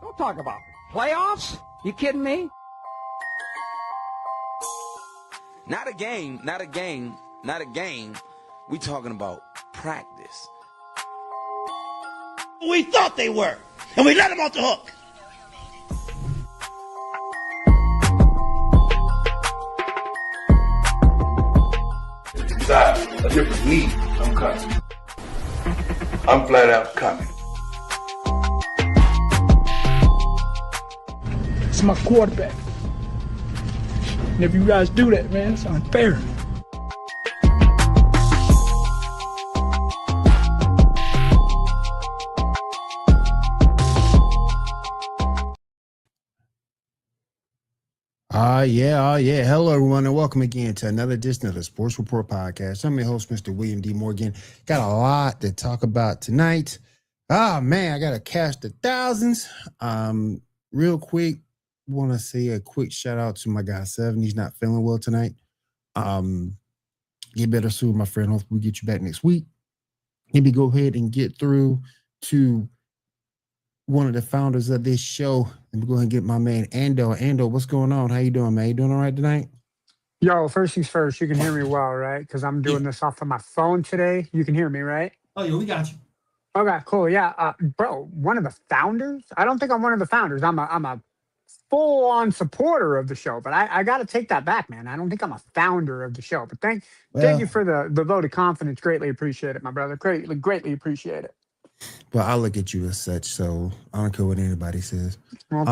Don't talk about playoffs. You kidding me? Not a game, not a game, not a game. We talking about practice. We thought they were, and we let them off the hook. Decide a different need. I'm coming. I'm flat out coming. It's my quarterback. And if you guys do that, man, it's unfair. Yeah. Hello, everyone, and welcome again to another edition of the Sports Report Podcast. I'm your host, Mr. William D. Morgan. Got a lot to talk about tonight. Oh, man, I got to cash the thousands. Real quick, want to say a quick shout out to my guy, Seven. He's not feeling well tonight. Get better soon, my friend. Hopefully we get you back next week. Maybe go ahead and get through to one of the founders of this show, and we'll go ahead and get my man Ando. Ando, what's going on? How you doing, man? You doing all right tonight? Yo, first things first, you can hear me well, right? Because I'm doing this off of my phone today. You can hear me, right? Oh, yeah, we got you. Okay, cool. Yeah, bro, one of the founders? I don't think I'm one of the founders. I'm a full-on supporter of the show, but I got to take that back, man. I don't think I'm a founder of the show. But thank you for the vote of confidence. Greatly appreciate it, my brother. Greatly appreciate it. Well, I look at you as such, so I don't care what anybody says. Well,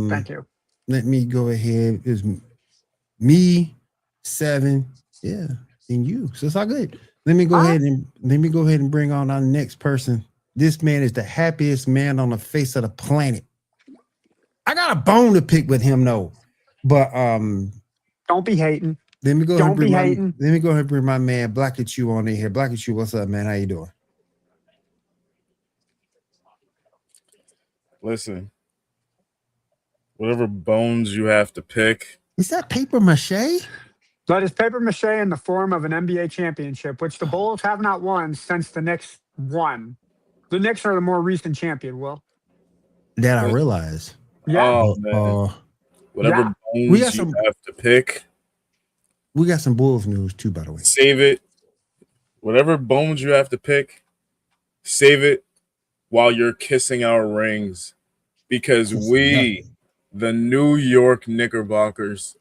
thank you. Let me go ahead. It's me, Seven, yeah, and you. So it's all good. Let me go ahead and bring on our next person. This man is the happiest man on the face of the planet. I got a bone to pick with him, though. But don't be hating. Let me go ahead and bring my man Black at You on in here. Black at You, what's up, man? How you doing? Listen, whatever bones you have to pick. Is that paper mache? That is paper mache in the form of an NBA championship, which the Bulls have not won since the Knicks won. The Knicks are the more recent champion, Will. That I realize. Yeah. Oh, man. Whatever bones you have to pick. We got some Bulls news, too, by the way. Save it. Whatever bones you have to pick, save it while you're kissing our rings, because we, the New York Knickerbockers,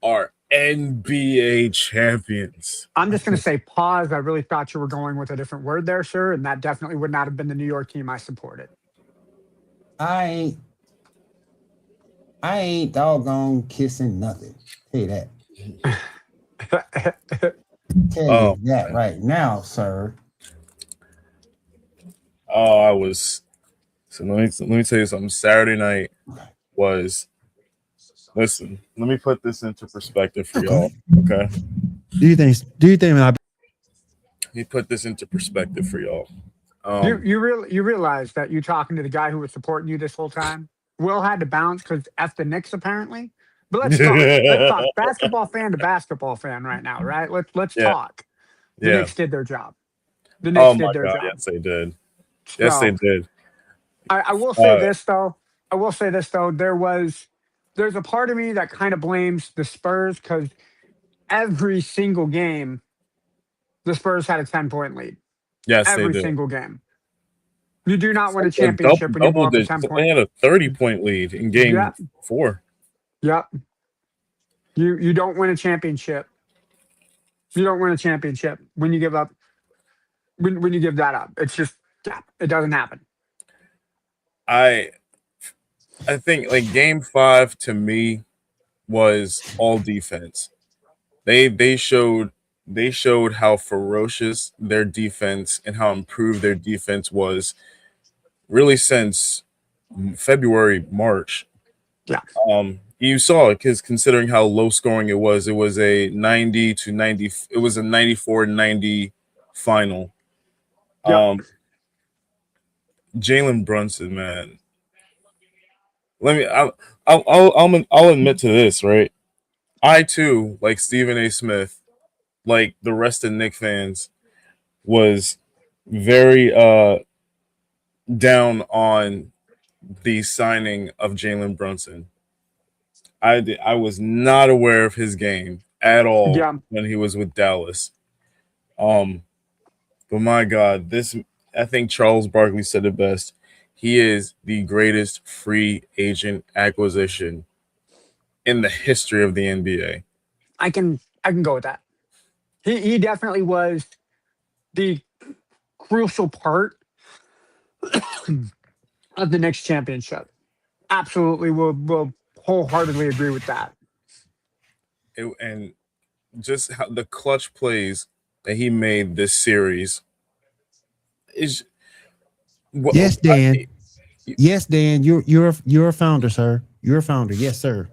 are NBA champions. I'm just going to say pause. I really thought you were going with a different word there, sir, and that definitely would not have been the New York team I supported. I ain't doggone kissing nothing. Tell you that. Tell you that right now, sir. Oh, so let me tell you something. Saturday night was, listen, let me put this into perspective for y'all. Okay. Do you think let me put this into perspective for y'all. You realize that you talking to the guy who was supporting you this whole time? Will had to bounce because F the Knicks apparently. But let's talk basketball fan to basketball fan right now, right? Let's talk. The Knicks did their job. The Knicks did their job. Yes, they did. Yes, they did. I will say this though. There's a part of me that kind of blames the Spurs because every single game, the Spurs had a 10-point lead. Yes, every they did. Single game. You do not win a championship when you blow up a 10 point. They had a 30-point lead in game 4. Yep. You don't win a championship. You don't win a championship when you give up when you give that up. It's just it doesn't happen. I think like Game 5 to me was all defense. They showed how ferocious their defense and how improved their defense was really since February, March. Yeah. You saw it because considering how low scoring it was a 90 to 90. It was a 94-90 final. Yep. Jalen Brunson, man. I'll admit to this, right? I too, like Stephen A. Smith, like the rest of Knicks fans, was very down on the signing of Jalen Brunson. I was not aware of his game at all when he was with Dallas. But my God, I think Charles Barkley said it best. He is the greatest free agent acquisition in the history of the NBA. I can go with that. He definitely was the crucial part of the next championship. Absolutely, will wholeheartedly agree with that. And just how the clutch plays that he made this series is. Yes, Dan. Yes, Dan. You're a founder, sir. You're a founder. Yes, sir.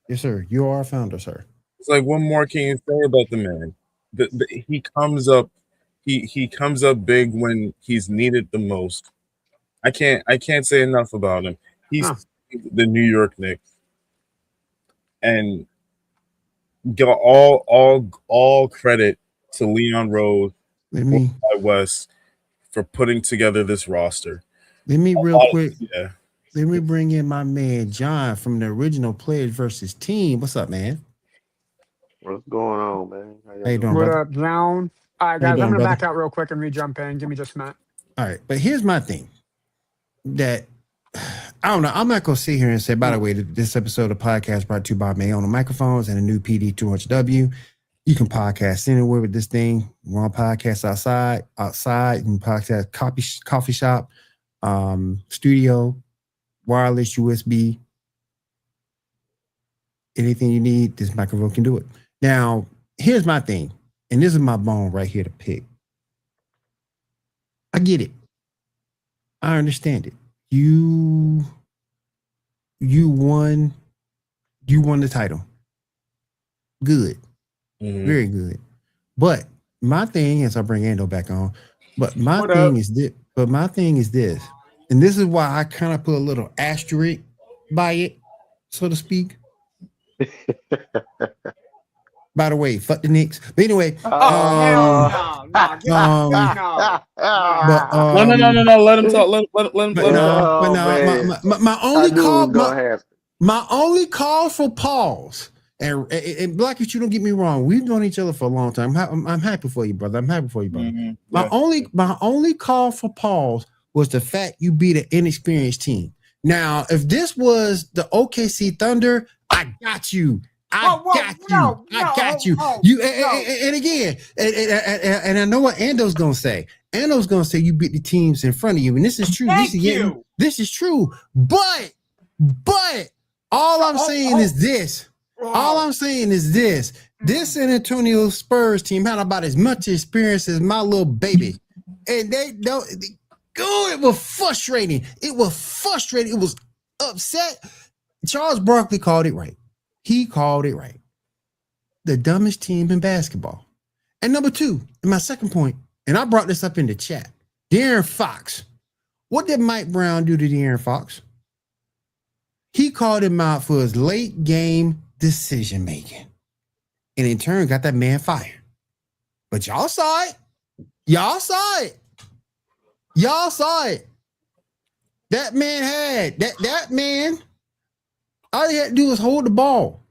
Yes, sir. You are a founder, sir. It's like, what more can you say about the man? He comes up, he comes up big when he's needed the most. I can't say enough about him. He's the New York Knicks, and got all credit to Leon Rose, West, for putting together this roster. Let me bring in my man John from the original Players versus Team. What's up, man? What's going on, man? How you doing, what brother? up, John? All right, guys, I'm gonna back out real quick and re-jump in. Give me just a minute. All right, but here's my thing. That I don't know. I'm not gonna sit here and say. By the way, this episode of podcast brought to you by Maono Microphones and a new PD 200W. You can podcast anywhere with this thing. You want to podcast outside. You can podcast coffee shop, studio, wireless, USB. Anything you need, this microphone can do it. Now, here's my thing, and this is my bone right here to pick. I get it. I understand it. You won the title. Good. Mm-hmm. Very good. But my thing is, I'll bring Ando back on. But my thing is this. And this is why I kind of put a little asterisk by it, so to speak. By the way, fuck the Knicks. But anyway, no. But, no. Let him talk. Let him talk. My only call for pause. And Black, if you don't get me wrong, we've known each other for a long time. I'm happy for you, brother. Mm-hmm. My only call for pause was the fact you beat an inexperienced team. Now, if this was the OKC Thunder, I got you. I got you. And again, and I know what Ando's gonna say. Ando's gonna say you beat the teams in front of you, and this is true. This is true. But all I'm saying is this. This San Antonio Spurs team had about as much experience as my little baby, and they don't. Oh, it was frustrating. It was upset. Charles Barkley called it right. He called it right. The dumbest team in basketball. And number two, and my second point, and I brought this up in the chat, De'Aaron Fox. What did Mike Brown do to De'Aaron Fox? He called him out for his late game decision making. And in turn got that man fired. But y'all saw it. That man had that man. All he had to do was hold the ball.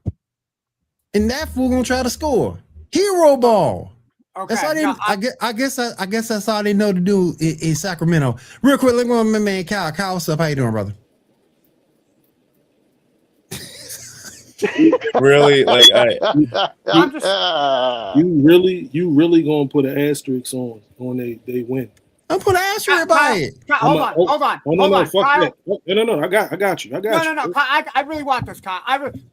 And that fool gonna try to score. Hero ball. Okay. That's all they, I guess that's all they know to do in Sacramento. Real quick, let me go on my man Kyle. Kyle, what's up? How you doing, brother? Really? Like I'm just You really gonna put an asterisk on they win? I'm putting an asterisk by it. Hold on. Fuck Kyle. that. No, I got you. No. Kyle, I really want this, Kyle.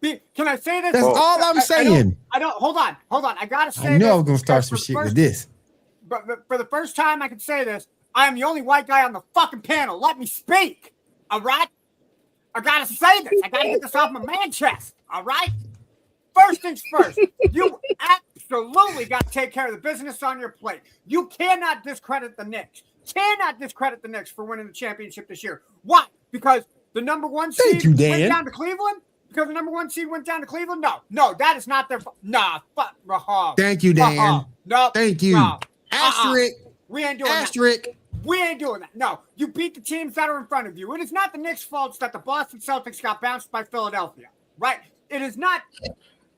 Can I say this? That's all I'm saying. I don't. Hold on. I gotta say. I know this I was gonna start some shit with this. But for the first time, I can say this. I am the only white guy on the fucking panel. Let me speak. All right. I gotta say this. I gotta get this off my man chest. All right. First things first. You absolutely got to take care of the business on your plate. You cannot discredit the Knicks. For winning the championship this year. Why? Because the number one seed went down to Cleveland? Because the number one seed went down to Cleveland? No, that is not their fault. Nah, fuck. Thank you, Dan. No. Thank you. No. Asterisk. We ain't doing Asterisk. that. We ain't doing that. No, you beat the teams that are in front of you. It is not the Knicks' fault that the Boston Celtics got bounced by Philadelphia, right? It is not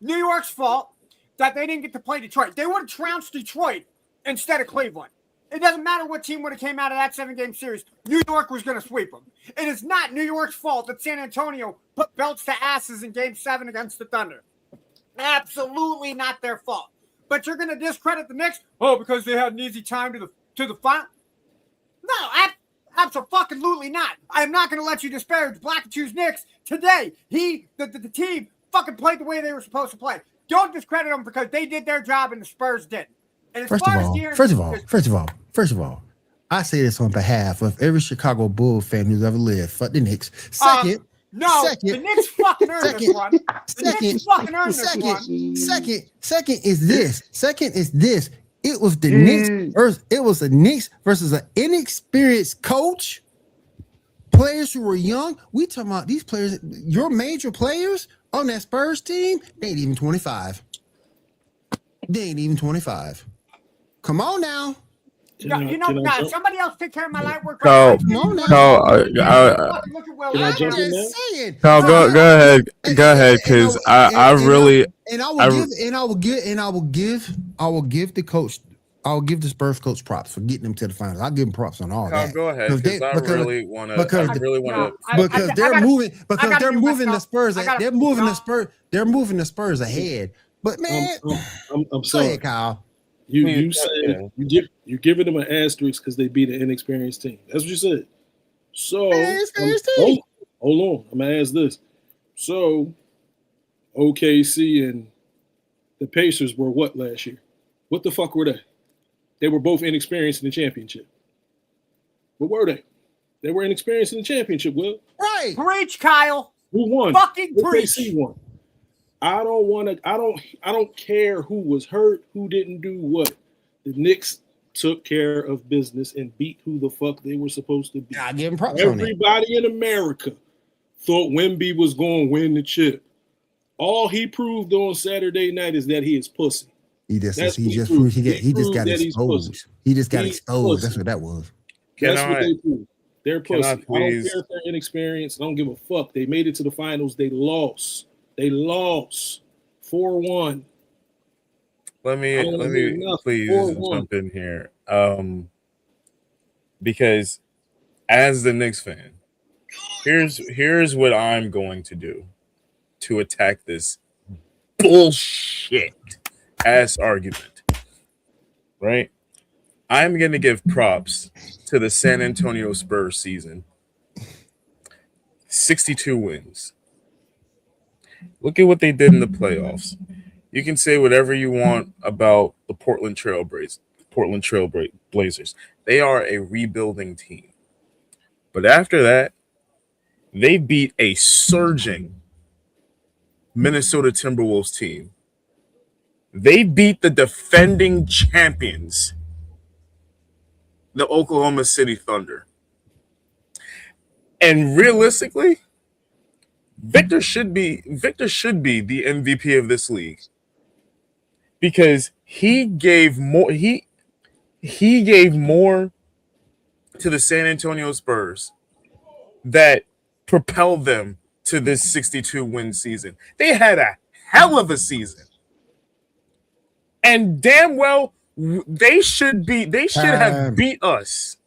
New York's fault that they didn't get to play Detroit. They would have trounced Detroit instead of Cleveland. It doesn't matter what team would have came out of that 7-game series. New York was going to sweep them. It is not New York's fault that San Antonio put belts to asses in Game 7 against the Thunder. Absolutely not their fault. But you're going to discredit the Knicks? Oh, because they had an easy time to the final? No, absolutely not. I am not going to let you disparage Black and Choose Knicks today. The team fucking played the way they were supposed to play. Don't discredit them because they did their job and the Spurs didn't. And First of all, I say this on behalf of every Chicago Bull fan who's ever lived. Fuck the Knicks. Second, the Knicks fucking earned this one. Second is this. It was the Knicks. It was the Knicks versus an inexperienced coach. Players who were young. We talking about these players. Your major players on that Spurs team. They ain't even 25. Come on now. Somebody else take care of my light work. Carl, Come on now. Carl, go ahead, because I will give the Spurs coach props for getting them to the finals. I'll give them props on all that. Go ahead, because I really want to. Because they're moving the Spurs. They're moving the Spurs ahead. But man, I'm sorry, ahead, Kyle. You said you're giving them an asterisk because they beat an inexperienced team. That's what you said. So hold on, I'm gonna ask this. So OKC and the Pacers were what last year? What the fuck were they? They were both inexperienced in the championship. What were they? They were inexperienced in the championship, Will. Right. Preach, Kyle. Who won? Fucking preach. OKC won. I don't care who was hurt, who didn't do what. The Knicks took care of business and beat who the fuck they were supposed to beat. I give him props on that. Everybody in America thought Wemby was going to win the chip. All he proved on Saturday night is that he is pussy. He just got exposed. He just got exposed. That's what that was. That's what they proved. They're pussy. I don't care if they're inexperienced. I don't give a fuck. They made it to the finals. They lost. 4-1. Let me please jump in here. Because as the Knicks fan, here's what I'm going to do to attack this bullshit ass argument. Right? I'm going to give props to the San Antonio Spurs season. 62 wins. Look at what they did in the playoffs. You can say whatever you want about the Portland Trail Blazers. They are a rebuilding team. But after that, they beat a surging Minnesota Timberwolves team. They beat the defending champions, the Oklahoma City Thunder. And realistically, Victor should be the MVP of this league because he gave more to the San Antonio Spurs that propelled them to this 62-win season. They had a hell of a season. And damn well they should have beat us.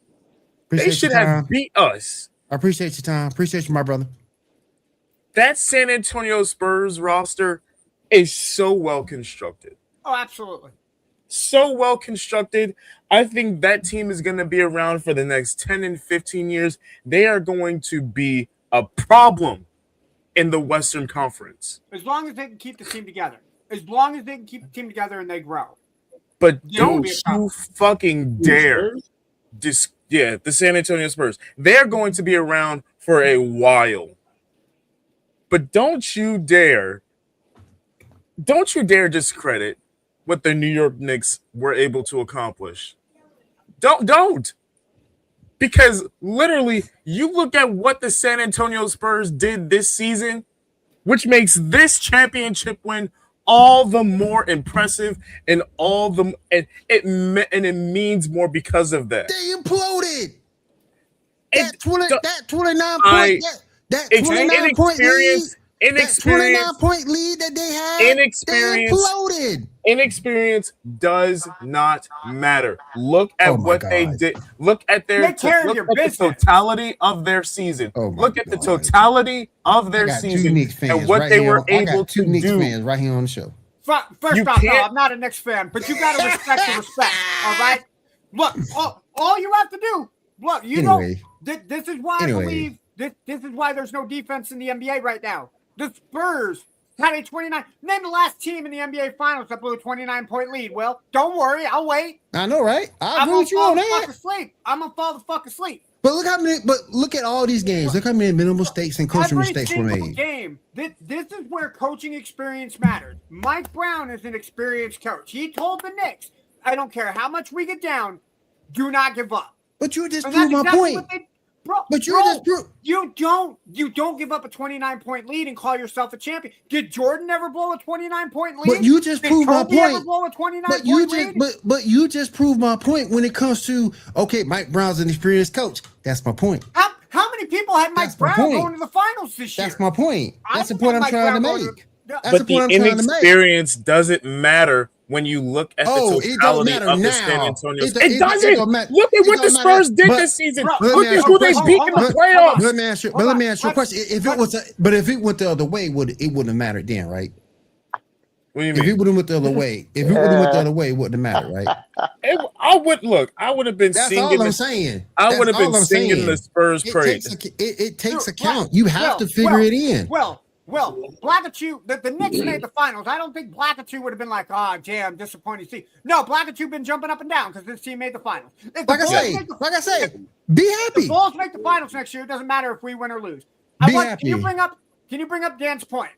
They should have beat us. I appreciate your time. Appreciate you, my brother. that San Antonio Spurs roster is so well constructed. Oh, absolutely. So well constructed. I think that team is going to be around for the next 10 and 15 years. They are going to be a problem in the Western Conference. As long as they can keep the team together. As long as they can keep the team together and they grow. But don't you fucking dare. The San Antonio Spurs. They're going to be around for a while. But don't you dare discredit what the New York Knicks were able to accomplish. Don't. Because literally, you look at what the San Antonio Spurs did this season, which makes this championship win all the more impressive and it means more because of that. They imploded. That 29 point lead. That 29 point lead that they had, they imploded. Inexperience does not matter. Look at what they did. Look at the totality of their season. Look at the totality of their season and what they were able to do. Fans right here on the show. First off, no, I'm not a Knicks fan, but you got to respect the respect. All right. Look, all you have to do. Look, know, this is why I believe this is why there's no defense in the NBA right now. The Spurs had a 29. Name the last team in the NBA Finals that blew a 29-point lead. Well, don't worry, I'll wait. I know, right? I agree with you on that. I'm gonna fall the fuck asleep. But look at all these games. Look how many minimal mistakes and coaching mistakes were made. Game. This is where coaching experience matters. Mike Brown is an experienced coach. He told the Knicks, I don't care how much we get down, do not give up. But you just proved my point. You don't give up a 29-point lead and call yourself a champion. Did Jordan ever blow a 29-point lead? But you just proved my point. Ever blow a 29-point lead? But you just proved my point when it comes to Mike Brown's an experienced coach. That's my point. How many people had Mike Brown going to the finals this year? That's my point. That's the point I'm trying to make. But the inexperience doesn't matter when you look at the totality of the San Antonio. It doesn't. Look at what the Spurs did this season. Look at who they beat in the playoffs. Let me ask you a question. If it went the other way, it wouldn't have mattered then, right? What do you mean? If it would have went the other way, it wouldn't have mattered, right? I would have been singing. That's all I'm saying. I would have been singing the Spurs praise. It takes account. You have to figure it in. Well, Blackachoo, the Knicks made the finals. I don't think Blackachoo would have been like, I'm disappointed. See, no, Blackachoo been jumping up and down because this team made the finals. Like I say, be happy. If the Bulls make the finals next year, it doesn't matter if we win or lose. Happy. Can you bring up Dan's point?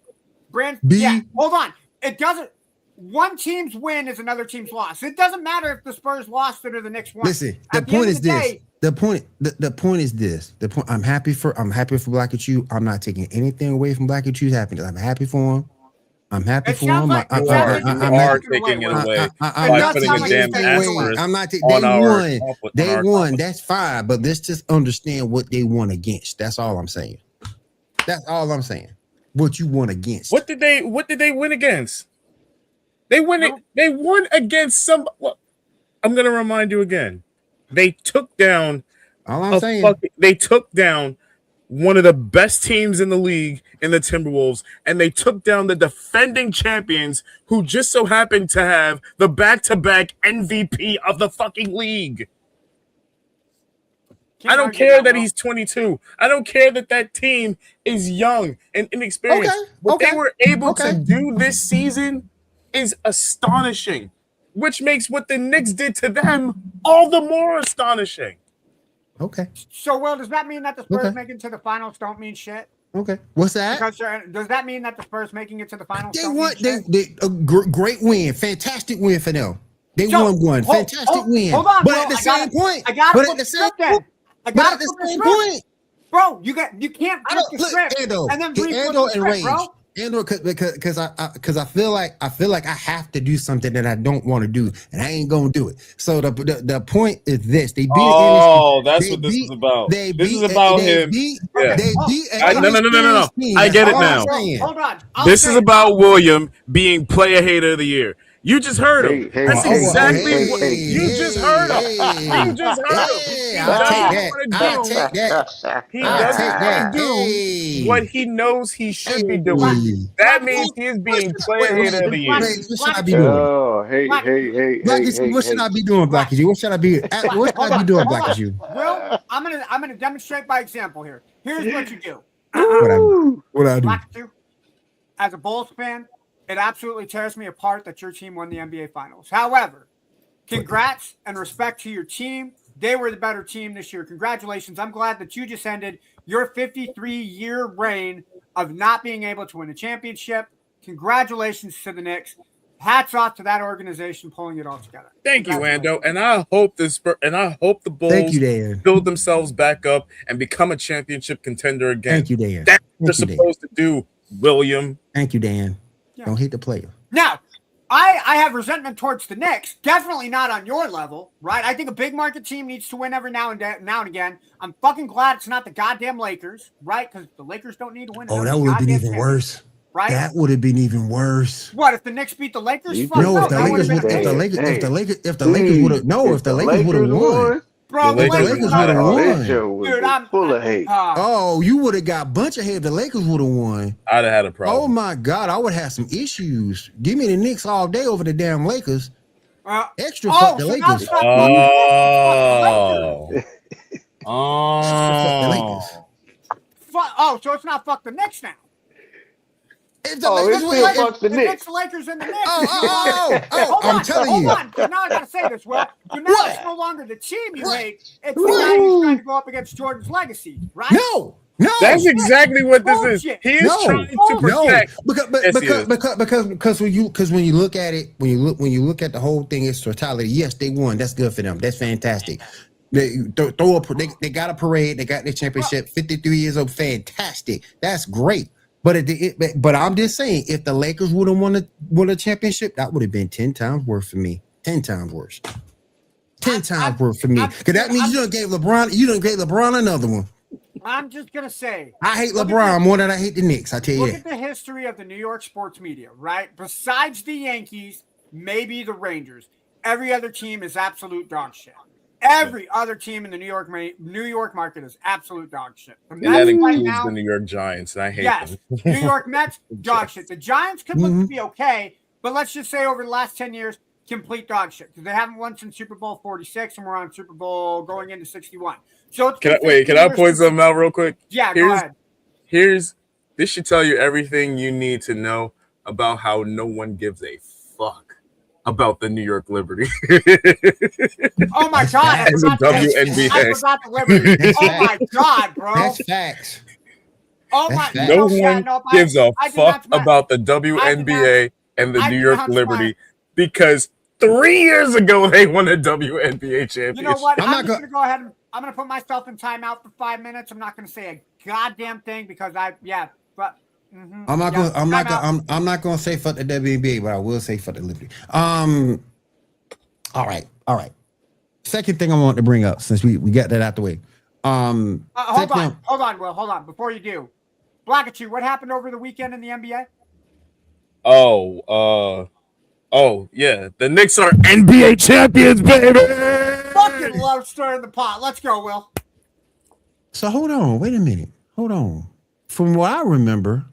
Hold on. It doesn't. One team's win is another team's loss. It doesn't matter if the Spurs lost it or the Knicks won. Listen, the point is this. The point is this. I'm happy for Blackachoo. I'm not taking anything away from Blackachoo's happiness. I'm happy for him. I'm happy for him. You are taking it away by putting a damn asterisk. I'm not taking. They won. That's fine. But let's just understand what they won against. That's all I'm saying. What you won against. What did they win against? They won against some. Well, I'm gonna remind you again. They took down. They took down one of the best teams in the league in the Timberwolves, and they took down the defending champions who just so happened to have the back-to-back MVP of the fucking league. I don't care that he's 22. I don't care that team is young and inexperienced. What they were able to do this season is astonishing, which makes what the Knicks did to them all the more astonishing. Okay. So, does that mean that the Spurs making it to the finals don't mean shit? Okay. What's that? Does that mean that the Spurs making it to the finals a great win. Fantastic win for them. They won one. Fantastic win. Hold on, but at the same point, bro, you can't flip the script and then re-flip the script, bro. Because I feel like I have to do something that I don't want to do, and I ain't gonna do it. So the point is this: they beat. That's what this is about. This is about him. No. I get it now. Hold on. This is about William being player hater of the year. You just heard him. That's exactly what you just heard him. You just heard him. He doesn't want to do what he knows he should be doing. That means he is being player hater of the year. What should I be doing? Oh, hey. What should I be doing, Blackie? What should I be? What should I be doing, Blackie? Will, I'm gonna demonstrate by example here. Here's what you do. What I do? Blackie, as a Bulls fan, it absolutely tears me apart that your team won the NBA Finals. However, congrats and respect to your team. They were the better team this year. Congratulations. I'm glad that you just ended your 53-year reign of not being able to win a championship. Congratulations to the Knicks. Hats off to that organization pulling it all together. Thank you, Ando. And I hope the Bulls build themselves back up and become a championship contender again. Thank you, Dan. That's what they're supposed to do, William. Thank you, Dan. Yeah. Don't hate the player. Now, I have resentment towards the Knicks. Definitely not on your level, right? I think a big market team needs to win every now and again. I'm fucking glad it's not the goddamn Lakers, right? Because the Lakers don't need to win. Oh, that would have been even worse. Right? That would have been even worse. What if the Knicks beat the Lakers? No, if the Lakers would have won. Bro, the Lakers would have won. Dude, I'm full of hate. Oh, you would have got a bunch of hate if the Lakers would have won. I'd have had a problem. Oh my God, I would have some issues. Give me the Knicks all day over the damn Lakers. Extra fuck the Lakers. So it's not fuck the Knicks now. If the Lakers fuck the Knicks. The Lakers and the Knicks. I'm telling you. Hold on. Now I gotta say this, Will. So now it's no longer the team you hate. It's the guy who's trying to go up against Jordan's legacy, right? No. That's exactly what this is. He is trying to protect. Because when you look at it, when you look at the whole thing, it's totality. Yes, they won. That's good for them. That's fantastic. They got a parade. They got their championship. 53 years old. Fantastic. That's great. But I'm just saying, if the Lakers would have won a championship, that would have been 10 times worse for me. 10 times worse. 10 times worse for me. Because that means you done gave LeBron another one. I'm just gonna say, I hate LeBron more than I hate the Knicks. I tell you that. Look at the history of the New York sports media, right? Besides the Yankees, maybe the Rangers, every other team is absolute dog shit. Every other team in the New York market is absolute dog shit. And that includes the New York Giants, and I hate them. New York Mets, dog shit. The Giants could look to be okay, but let's just say over the last 10 years, complete dog shit. Because they haven't won since Super Bowl 46, and we're on Super Bowl going into 61. So can I point something out real quick? Yeah, go ahead. This should tell you everything you need to know about how no one gives a fuck about the New York Liberty. Oh my God! I forgot the Liberty. Oh my God, bro! That's facts. Oh my! No one gives a fuck about the WNBA and the New York Liberty because 3 years ago they won a WNBA championship. You know what? I'm going to go ahead and I'm going to put myself in timeout for 5 minutes. I'm not going to say a goddamn thing because I'm not going to say fuck the WNBA, but I will say fuck the Liberty. All right. Second thing I want to bring up since we got that out the way. Hold on, Will. Hold on. Before you do, Blackachu, what happened over the weekend in the NBA? Oh yeah, the Knicks are NBA champions, baby. Fucking love stirring the pot. Let's go, Will. So hold on, wait a minute. Hold on. From what I remember,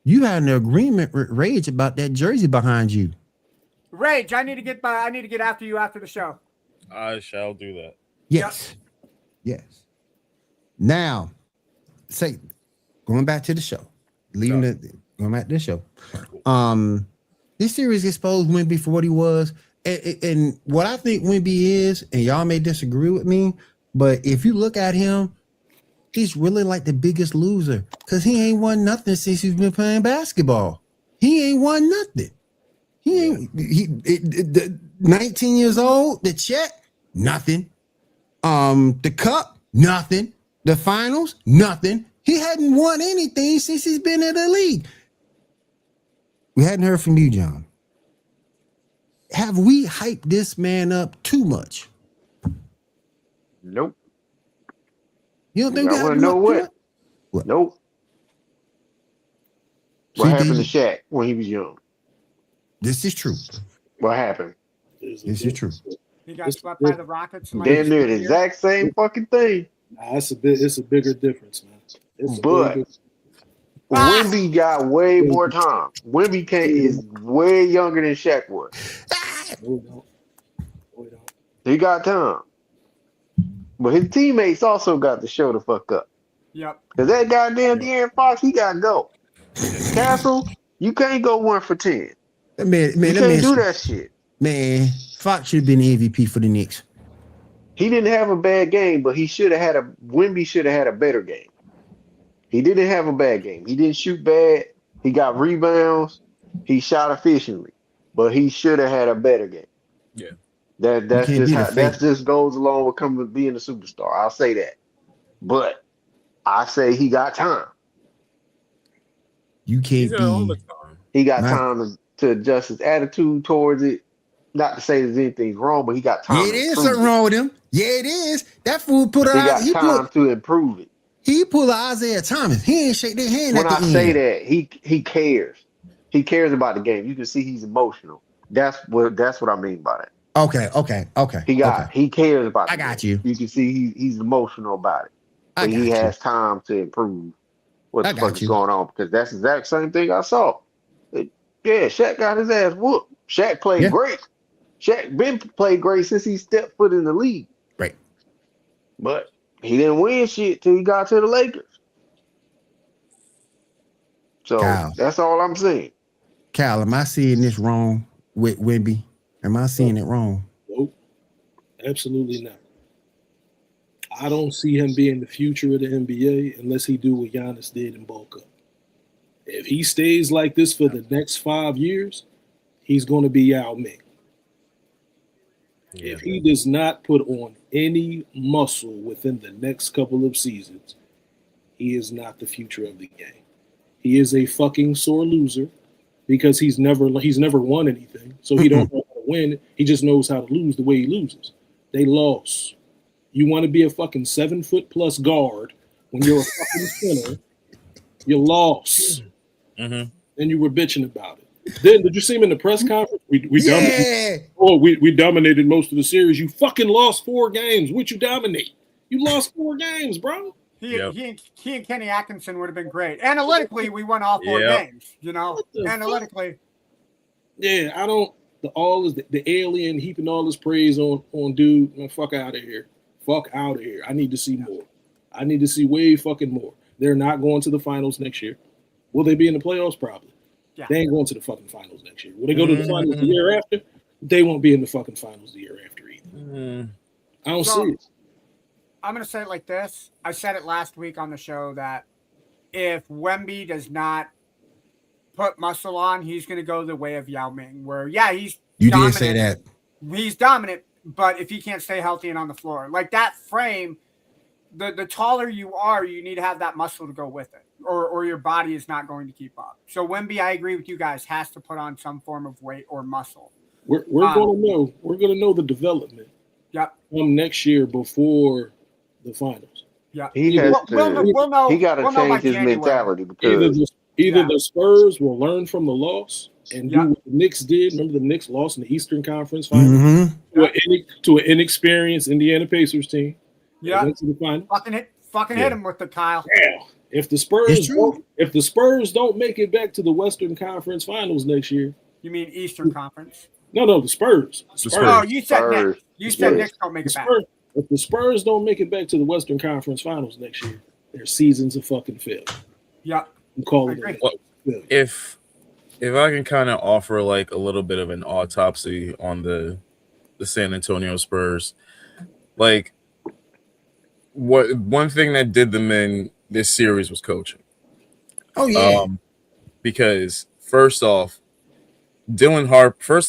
you had an agreement with Rage about that jersey behind you. Rage, I need to get after you after the show. I shall do that. Yes. Yes. Now, going back to the show. Going back to the show. This series exposed Wemby for what he was. And what I think Wemby is, and y'all may disagree with me, but if you look at him, he's really like the biggest loser because he ain't won nothing since he's been playing basketball. He ain't won nothing. He 19 years old, the check, nothing. The cup, nothing. The finals, nothing. He hadn't won anything since he's been in the league. We hadn't heard from you, John. Have we hyped this man up too much? Nope. You don't think I want to know what? Nope. What happened to Shaq when he was young? This is true. What happened? This is true. He got swept by the Rockets. Damn near the exact same fucking thing. Nah, it's a bigger difference, man. But Wemby got way more time. Wemby is way younger than Shaq was. He got time. But his teammates also got to show the fuck up. Yep. Because that goddamn De'Aaron Fox, he got to go. Castle, you can't go 1 for 10. Man, you can't do that shit. Man, Fox should have been the MVP for the Knicks. He didn't have a bad game, but Wemby should have had a better game. He didn't have a bad game. He didn't shoot bad. He got rebounds. He shot efficiently. But he should have had a better game. Yeah. That just goes along with being a superstar. I'll say that. But I say he got time. You can't be. He got time to adjust his attitude towards it. Not to say there's anything wrong, but he got time. Yeah, it is something wrong with him. Yeah, it is. That fool put out. He got time to improve it. He pulled Isaiah Thomas. He ain't shake their hand. When I say that, he cares. He cares about the game. You can see he's emotional. That's what I mean by it. Okay. He cares about it. I got you. You can see he's emotional about it. But he has time to improve what the fuck is going on, because that's the exact same thing I saw. Shaq got his ass whooped. Shaq played great. Shaq been played great since he stepped foot in the league. Right. But he didn't win shit till he got to the Lakers. So that's all I'm saying. Cal, am I seeing this wrong with Wemby? Am I seeing it wrong? Nope. Absolutely not. I don't see him being the future of the NBA unless he do what Giannis did and bulk up. If he stays like this for the next 5 years, he's going to be Yao Ming. Yeah. If he does not put on any muscle within the next couple of seasons, he is not the future of the game. He is a fucking sore loser because he's never won anything. So he don't know how to win. He just knows how to lose the way he loses. They lost. You want to be a fucking 7-foot+ guard when you're a fucking center. You lost. And you were bitching about it. Then did you see him in the press conference? We dominated most of the series. You fucking lost 4 games. What you dominate? You lost 4 games, bro. He and Kenny Atkinson would have been great. Analytically, we won all 4 games. Analytically. Yeah, I don't. The alien heaping all this praise on dude. Man, fuck out of here. Fuck out of here. I need to see more. I need to see way fucking more. They're not going to the finals next year. Will they be in the playoffs? Probably. Yeah. They ain't going to the fucking finals next year. Will they go to the finals the year after? They won't be in the fucking finals the year after either. I don't see it. I'm going to say it like this. I said it last week on the show that if Wemby does not put muscle on, he's going to go the way of Yao Ming, where, he's dominant. Did say that. He's dominant, but if he can't stay healthy and on the floor, like that frame, the taller you are, you need to have that muscle to go with it. Or your body is not going to keep up. So Wemby, I agree with you guys, has to put on some form of weight or muscle. We're going to know. We're going to know the development. Yep. From next year before the finals. Yeah. We'll know. He got to change his mentality because either the Spurs will learn from the loss and do what the Knicks did. Remember, the Knicks lost in the Eastern Conference Finals to an inexperienced Indiana Pacers team. Yeah. Went to the final. Fucking hit him with the Kyle. Yeah. If the Spurs don't make it back to the Western Conference Finals next year. You mean Eastern Conference? No, the Spurs. Oh, you said Knicks. You said Knicks don't make it back. If the Spurs don't make it back to the Western Conference Finals next year, their season's a fucking failure. Yeah. I'm calling it. If I can kind of offer like a little bit of an autopsy on the San Antonio Spurs, like one thing that did them in this series was coaching. Oh yeah. Because first off, Dylan Harper.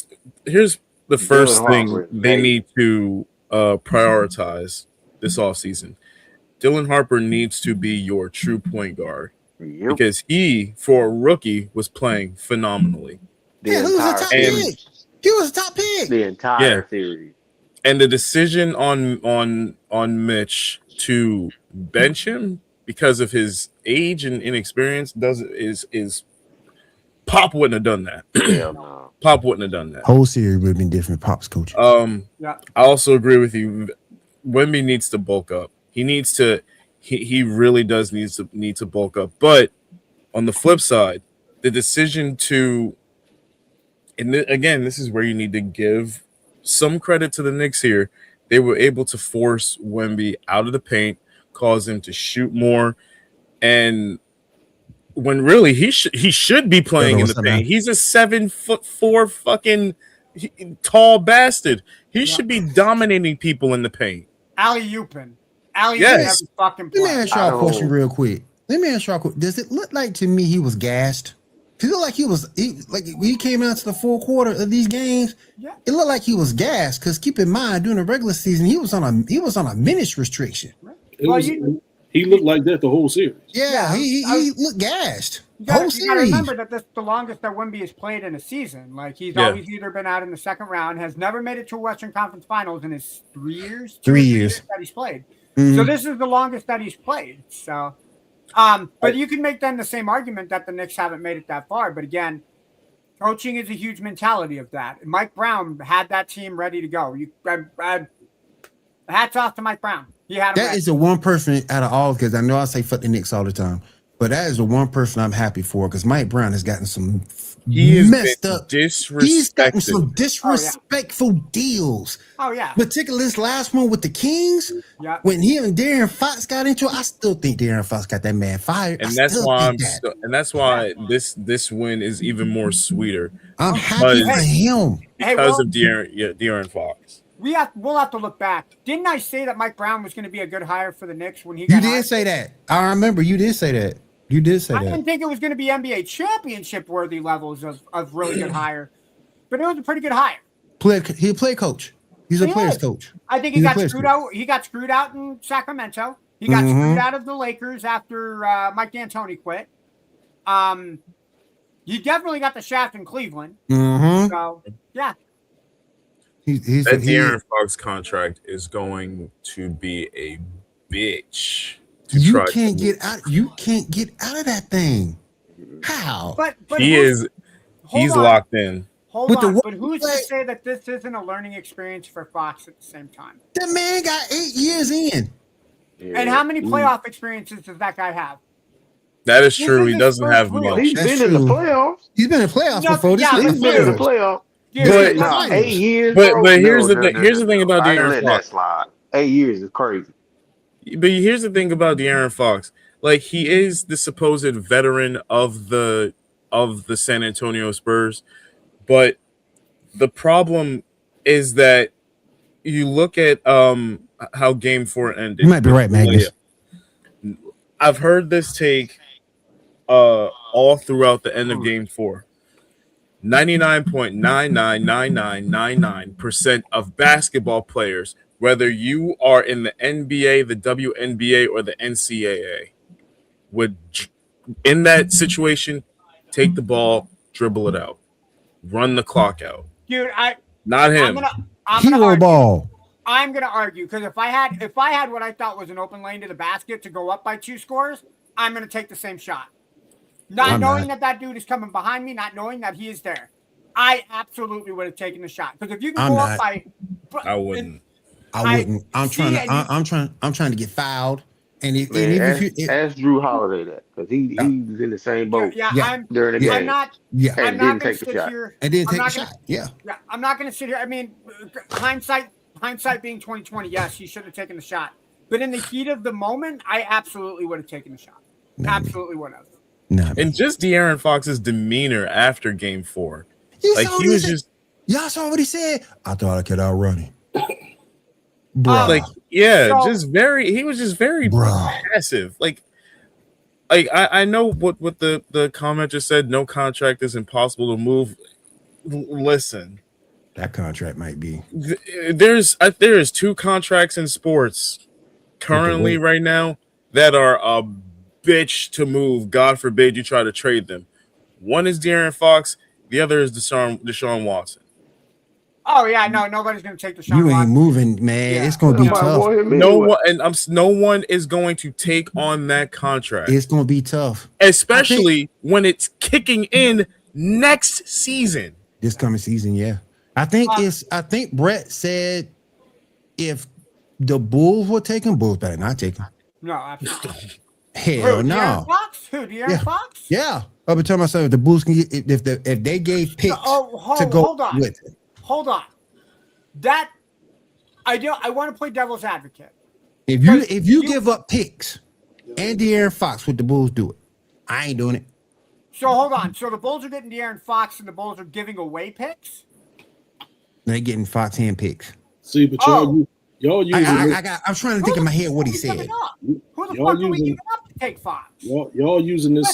Here's the first thing they need to prioritize this offseason. Dylan Harper needs to be your true point guard because he, for a rookie, was playing phenomenally. He was a top pick. The entire series. And the decision on Mitch to bench him because of his age and inexperience is Pop wouldn't have done that. Pop wouldn't have done that. Whole series would have been different. Pop's coaching. I also agree with you. Wemby needs to bulk up. He needs to. He really does need to bulk up. But on the flip side, the decision to, and again, this is where you need to give some credit to the Knicks here. They were able to force Wemby out of the paint, cause him to shoot more, and when really he should be playing in the paint. He's a 7'4" fucking tall bastard. He should be dominating people in the paint. Alley-ooping. Alley-ooping Yes. every fucking play. Let me ask y'all a question real quick. Does it look like to me he was gassed? It looked like when he came out to the fourth quarter of these games. Yeah. It looked like he was gassed because keep in mind during the regular season he was on a minutes restriction. He looked like that the whole series. Yeah, he looked gassed. You gotta remember that this is the longest that Wemby has played in a season. Like he's always either been out in the second round, has never made it to a Western Conference Finals in his 3 years. 3 years that he's played. Mm-hmm. So this is the longest that he's played. So, but you can make then the same argument that the Knicks haven't made it that far. But again, coaching is a huge mentality of that. Mike Brown had that team ready to go. Hats off to Mike Brown. He had that is the one person out of all, because I know I say fuck the Knicks all the time, but that is the one person I'm happy for because Mike Brown has gotten some messed up. He's gotten some disrespectful deals. Oh yeah, particularly this last one with the Kings. Yeah, when he and De'Aaron Fox got into it, I still think De'Aaron Fox got that man fired. And that's why this win is even more sweeter. I'm happy for him because of De'Aaron Fox. We'll have to look back. Didn't I say that Mike Brown was going to be a good hire for the Knicks when he got hired? You did say that. I remember you did say that. I didn't think it was going to be NBA championship worthy levels of really good hire, but it was a pretty good hire. He's a play coach. He's a player's coach. I think he got screwed out. He got screwed out in Sacramento. He got screwed out of the Lakers after Mike D'Antoni quit. You definitely got the shaft in Cleveland. Mm-hmm. So yeah. That De'Aaron Fox contract is going to be a bitch. You can't get out of that thing. How? But he's locked in. Hold on, but who's to say that this isn't a learning experience for Fox at the same time? The man got 8 years in. Yeah. And how many playoff experiences does that guy have? That is true. He doesn't have much. He's been in the playoffs. He's been in playoffs before. He's been in the playoffs. But 8 years. But here's the thing. Here's the thing about De'Aaron Fox. 8 years is crazy. But here's the thing about De'Aaron Fox. Like he is the supposed veteran of the San Antonio Spurs, but the problem is that you look at how Game 4 ended. You might be right, Magnus. I've heard this take all throughout the end of Game 4. 99.999999% of basketball players, whether you are in the NBA, the WNBA, or the NCAA, would, in that situation, take the ball, dribble it out, run the clock out. Dude, not him. Hero ball. I'm gonna argue because if I had what I thought was an open lane to the basket to go up by 2 scores, I'm gonna take the same shot. Not knowing that dude is coming behind me, not knowing that he is there, I absolutely would have taken the shot. Because if you can go up by, I wouldn't. I'm trying to get fouled. And ask Drew Holiday that because he was in the same boat. During the game. I'm not going to sit here. And didn't take a shot. Yeah. I'm not going to sit here. I mean, hindsight being 2020. Yes, he should have taken the shot. But in the heat of the moment, I absolutely would have taken the shot. Absolutely would have. And just De'Aaron Fox's demeanor after Game 4, like he was just. Y'all saw what he said. I thought I could outrun him. Like he was just very passive. Like I know what the commenter said. No contract is impossible to move. Listen, that contract might be. There is 2 contracts in sports currently right now that are a bitch to move. God forbid you try to trade them. One is De'Aaron Fox. The other is Deshaun Watson. Oh yeah, no, nobody's gonna take the shot. You ain't moving, man. It's gonna be tough. No one is going to take on that contract. It's gonna be tough, especially when it's kicking in next season. this coming season. Yeah, I think Brett said if the Bulls were taking, Bulls better not take him. No, absolutely. Hell no. De'Aaron Fox? Who? De'Aaron Fox? Yeah. I've been telling myself if the Bulls can get if they gave picks to go with it. Hold on. That I want to play devil's advocate. If you give up picks and De'Aaron Fox, would the Bulls do it? I ain't doing it. So hold on. So the Bulls are getting De'Aaron Fox and the Bulls are giving away picks? They're getting Fox hand picks. See, but y'all using I'm trying to think in my head what he said. Who the fuck are we giving up to take Fox? Y'all using this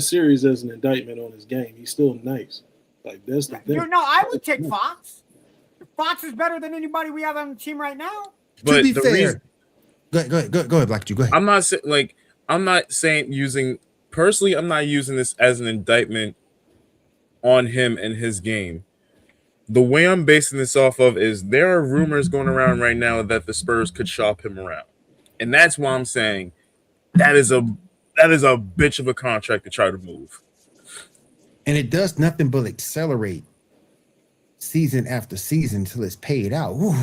series as an indictment on his game. He's still nice. Like that's the thing. No, I would take Fox. Fox is better than anybody we have on the team right now. But to be fair, go ahead, Black Jew. Go ahead. I'm not saying using this as an indictment on him and his game. The way I'm basing this off of is there are rumors going around right now that the Spurs could shop him around. And that's why I'm saying that is a bitch of a contract to try to move. And it does nothing but accelerate season after season until it's paid out. Ooh.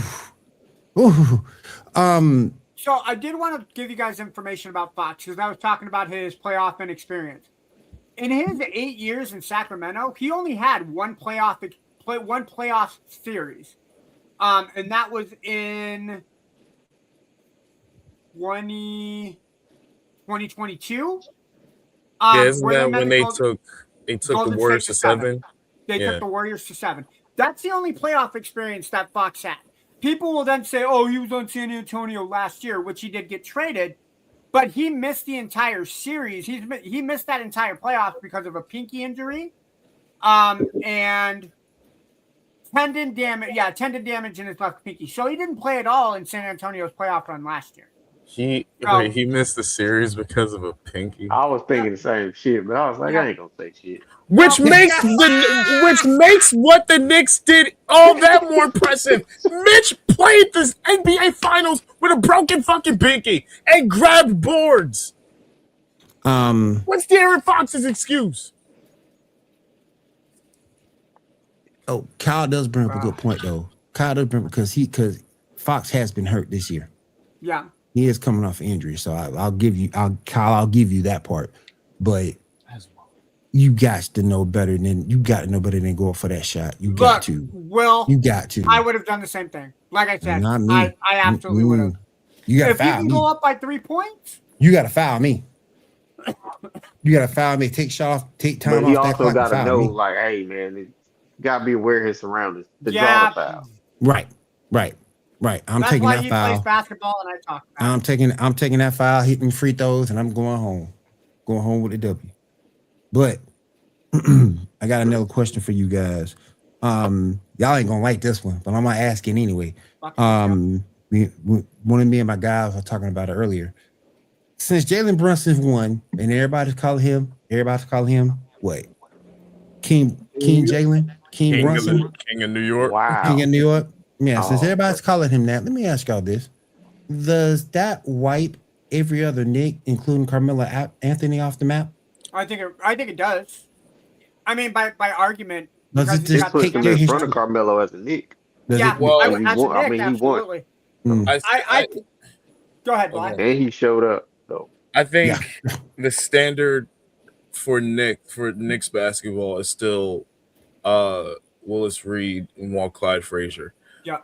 So I did want to give you guys information about Fox because I was talking about his playoff inexperience. In his 8 years in Sacramento, he only had one playoff series, and that was in 2022. Isn't that when they took the Warriors to 7? They took the Warriors to 7. That's the only playoff experience that Fox had. People will then say, "Oh, he was on San Antonio last year," which he did get traded, but he missed the entire series. He missed that entire playoff because of a pinky injury, and tendon damage. Yeah, tendon damage in his left pinky. So he didn't play at all in San Antonio's playoff run last year. He missed the series because of a pinky. I was thinking the same shit, but I was like, I ain't gonna say shit. Which makes what the Knicks did all that more impressive. Mitch played this NBA Finals with a broken fucking pinky and grabbed boards. What's De'Aaron Fox's excuse? Oh, Kyle does bring up a good point though. Kyle does bring because Fox has been hurt this year. Yeah. He is coming off injury, so I'll give you that part. But you got to know better than going for that shot. You got to. I would have done the same thing. Like I said, I absolutely would have. You got to foul me. If you can go up by 3 points, you got to foul me. You got to foul me. Take shot off. Take time off. But he also got to know, like, hey man, you got to be aware of his surroundings. The draw foul. Right. I'm That's taking why that he foul. plays basketball, and I talk about I'm taking that foul, hitting free throws, and I'm going home. Going home with a W. But I got another question for you guys. Y'all ain't gonna like this one, but I'm gonna ask it anyway. One of me and my guys were talking about it earlier. Since Jalen Brunson won, and everybody's calling him what? King Jalen? King Brunson? King of New York. Wow. King of New York. Yeah, since everybody's calling him that, let me ask y'all this. Does that wipe every other Knick, including Carmelo Anthony, off the map? I think it does. I mean, by argument. Does it just put him in front of Carmelo as a Knick? He won. Go ahead, Black. And he showed up, though. I think the standard for Knicks basketball is still Willis Reed and Clyde Frazier. Yeah.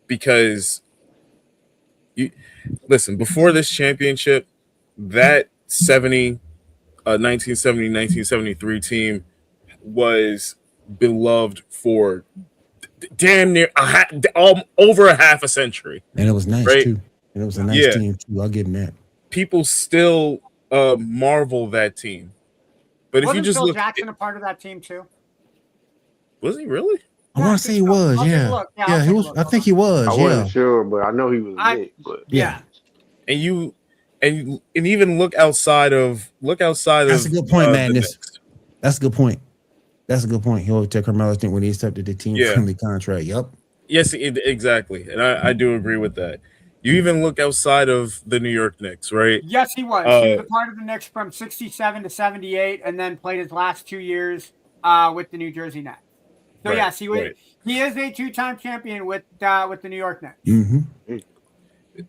Because before this championship, that 1970-1973 team was beloved for damn near over a half a century. And it was nice too. And it was a nice team too. I'll give him that. People still marvel that team. But if you just Phil look, Jackson a part of that team too? Was he really? I want to say he was, yeah, he was. I think he was. I wasn't sure, but I know he was Nick. But and even look outside of. That's a good point, Madness. That's a good point. He always took Carmelo when he accepted the team-friendly contract. Yep. Yes, exactly, and I do agree with that. You even look outside of the New York Knicks, right? Yes, he was. He was a part of the Knicks from 67 to 78, and then played his last 2 years with the New Jersey Nets. So Right, yes, he is a 2-time champion with the New York Knicks. Mm-hmm.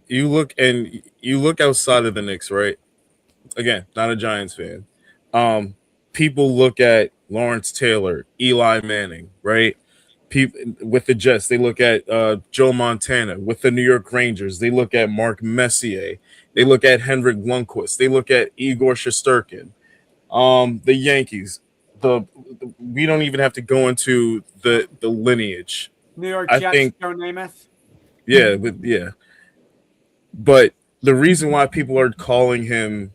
You look outside of the Knicks, right? Again, not a Giants fan. People look at Lawrence Taylor, Eli Manning, right? People with the Jets, they look at Joe Montana. With the New York Rangers, they look at Mark Messier. They look at Henrik Lundqvist. They look at Igor Shesterkin. The Yankees. We don't even have to go into the lineage. New York I Jets, think, Joe Namath. Yeah. But the reason why people are calling him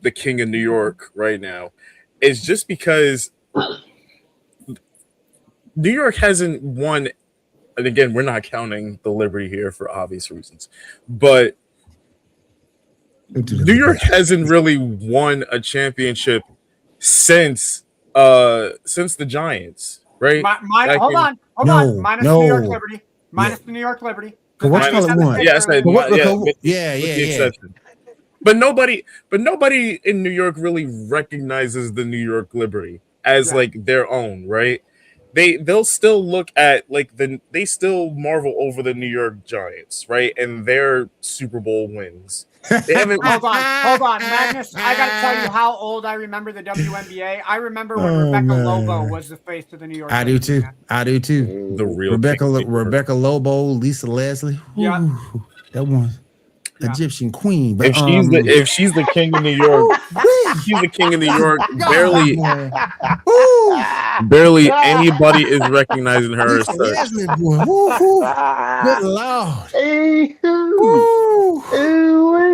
the king of New York right now is just because New York hasn't won. And again, we're not counting the Liberty here for obvious reasons, but New York hasn't really won a championship since the Giants, right? Hold on. Minus the New York Liberty. Minus the New York Liberty. What you call it one? Yeah, I said with the yeah. exception. But nobody in New York really recognizes the New York Liberty as like their own, right? They'll still look at they still marvel over the New York Giants, right? And their Super Bowl wins. They haven't Hold on, Magnus. I gotta tell you how old I remember the WNBA. I remember when Rebecca Lobo was the face of the New York. I do too. The real Rebecca Lobo, Lisa Leslie. Yeah, that one. Egyptian queen. But if she's the king of New York, she's the king of New York. Barely anybody is recognizing her as such. Good Lord.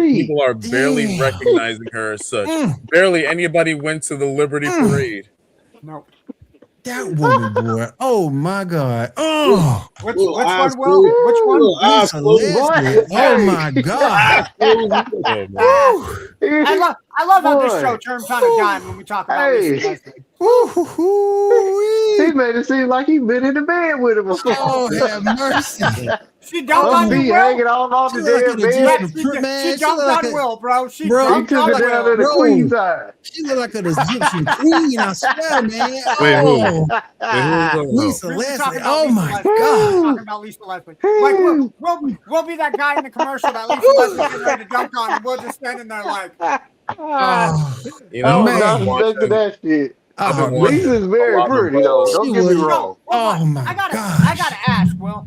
People are barely recognizing her as such. Barely anybody went to the Liberty Parade. No. That woman, boy. Oh my God. Oh, which one, Will? Which one? Oh my God. I love how this show turns on a dime when we talk about this. He made it seem like he's been in the bed with him before. Oh, have mercy. She dumped on you, Will. Hanging off the damn bed. She jumped on Will, bro. She took it down to the queen side. She looked like an Egyptian queen, I swear, man. Wait, who? Lisa Leslie. Oh, my God. Talking about Lisa Leslie. Like, we'll be that guy in the commercial that Lisa Leslie's getting ready to dunk on, and we're just standing there like... You know, man. That shit. Lisa's very pretty, though. Don't get me wrong. Oh, my God. I gotta ask, Will.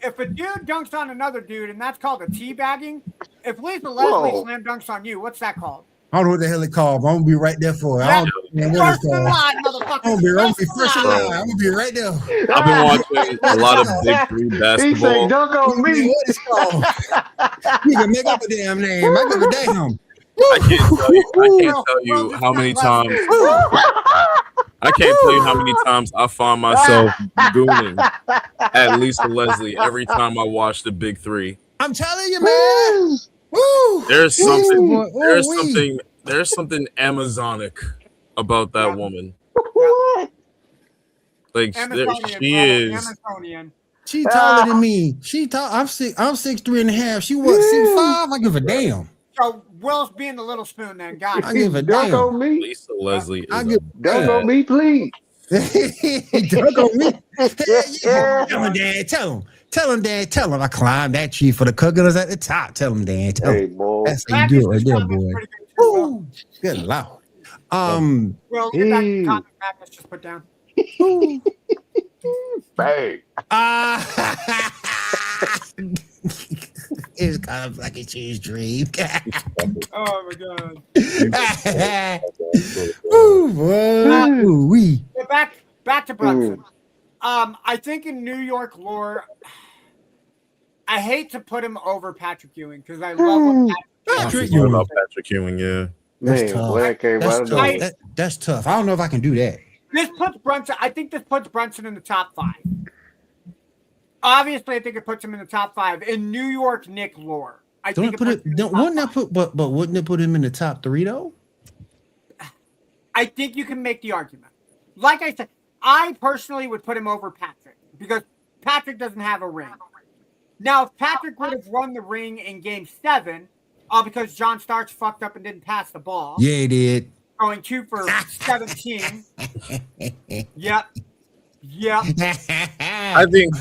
If a dude dunks on another dude, and that's called a teabagging, if Lisa Leslie slam dunks on you, what's that called? I don't know what the hell it called, but I'm gonna be right there for it. Yeah. I'm gonna be first in line. I'm gonna be right there. I've been watching a lot of Big Three basketball. He say, dunk on me. What is called? You can make up a damn name. I give a damn. I can't tell you how many times. I can't tell you how many times I find myself gooning at Lisa Leslie every time I watch the Big Three. I'm telling you, man. There's something Amazonic about that woman. Like she is. Amazonian. She taller than me. I'm 6'3.5". She what, 6'5"? I give a damn. So Will's being the little spoon then. God, I give a damn. Dunk on me. Lisa Leslie. Dunk on me, please. Dunk on me. Tell him, Dad. Tell him, Dad. Tell him I climbed that tree for the cookers at the top. Tell him, Dad. Tell him. Boy. That's how you do it right there, boy. Woo. Good Lord. Will, get that comment Magnus just put down. Bang. It's kind of like a cheese dream. Oh my God. Back to Brunson. I think in New York lore, I hate to put him over Patrick Ewing because I love Patrick Ewing, yeah. That's tough. That's tough. I don't know if I can do that. I think this puts Brunson in the top 5. Obviously, I think it puts him in the top 5 in New York Knicks lore. Wouldn't it put him in the top 3 though? I think you can make the argument. Like I said, I personally would put him over Patrick because Patrick doesn't have a ring. Now, if Patrick would have won the ring in Game 7, because John Starks fucked up and didn't pass the ball. Yeah, he did. Going 2 for 17. Yep. I think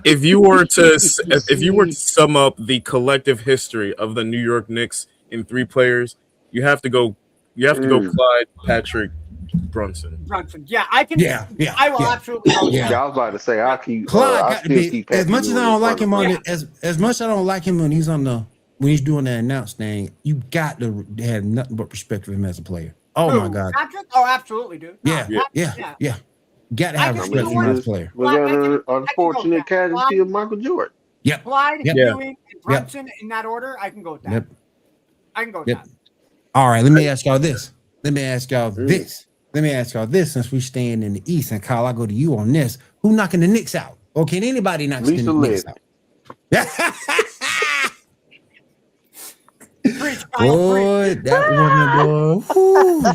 if you were to sum up the collective history of the New York Knicks in 3 players, you have to go Clyde, Patrick, Brunson. Yeah, I can. I will absolutely. Yeah, I was about to say I'll keep. Clyde keep as much as I don't like him on it, as much I don't like him when he's doing that announce thing. You got to have nothing but respect for him as a player. Oh my God, Patrick? Oh, absolutely, dude. Yeah. Got to have respect for him as a player. Was an unfortunate casualty of Michael Jordan. Yep. Clyde, Ewing, and Brunson in that order. I can go with that. Yep. I can go with that. All right, let me ask y'all this. Since we staying in the East, and Kyle, I go to you on this. Who knocking the Knicks out? Or can anybody knock the Knicks out? Boy, that woman, boy.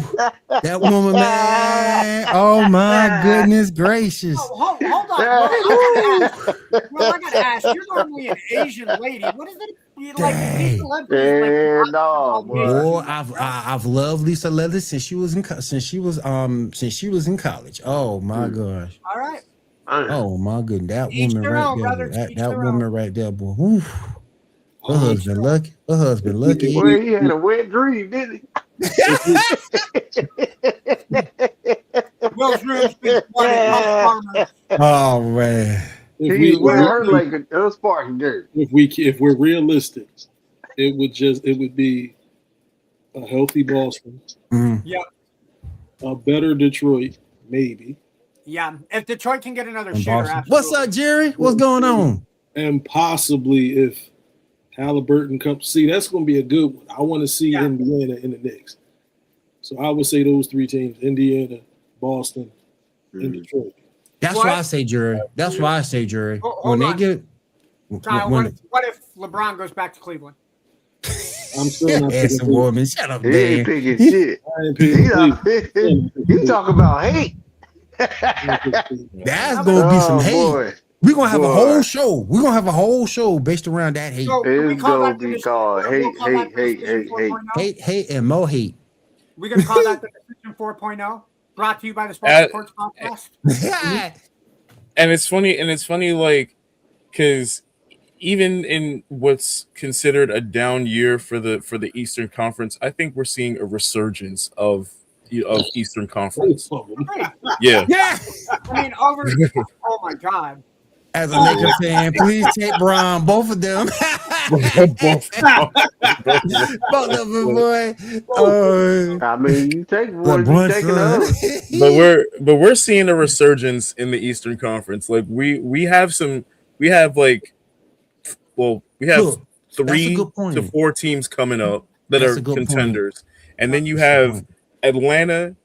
That woman, man. Oh my goodness gracious. Hold on. I gotta ask. You're normally an Asian lady. What is it? Boy, I've loved Lisa Leather since she was in college. Oh my gosh. All right. Oh my goodness, that woman right there, boy. Ooh. Her husband lucky. Well, he had a wet dream, didn't he? Will's room's been oh man. He hurt like a sparking dirt. If we're realistic, it would be a healthy Boston. Yeah. A better Detroit, maybe. Yeah. If Detroit can get another shooter, what's up, Jerry? What's going on? And possibly if Halliburton comes, see, that's going to be a good one. I want to see Indiana in the Knicks. So I would say those 3 teams: Indiana, Boston, and Detroit. That's why I say Jerry. When they get, Kyle, what if LeBron goes back to Cleveland? I'm still not picking woman. Shut up, he ain't picking shit. He talking about hate. That's gonna be some hate. Boy. We're gonna have a whole show. We're gonna have a whole show based around that hate. So it's gonna be called hate, and more hate. We're gonna call that the Decision 4.0, brought to you by the Sports Podcast. And it's funny, like, because even in what's considered a down year for the Eastern Conference, I think we're seeing a resurgence of Eastern Conference. Yeah. I mean, oh my God. As a Lakers fan, please take Brown, both of them. both of them, boy. I mean, you take one, you take another. But we're seeing a resurgence in the Eastern Conference. Like we have 3 to 4 teams coming up that are contenders, and then you have Atlanta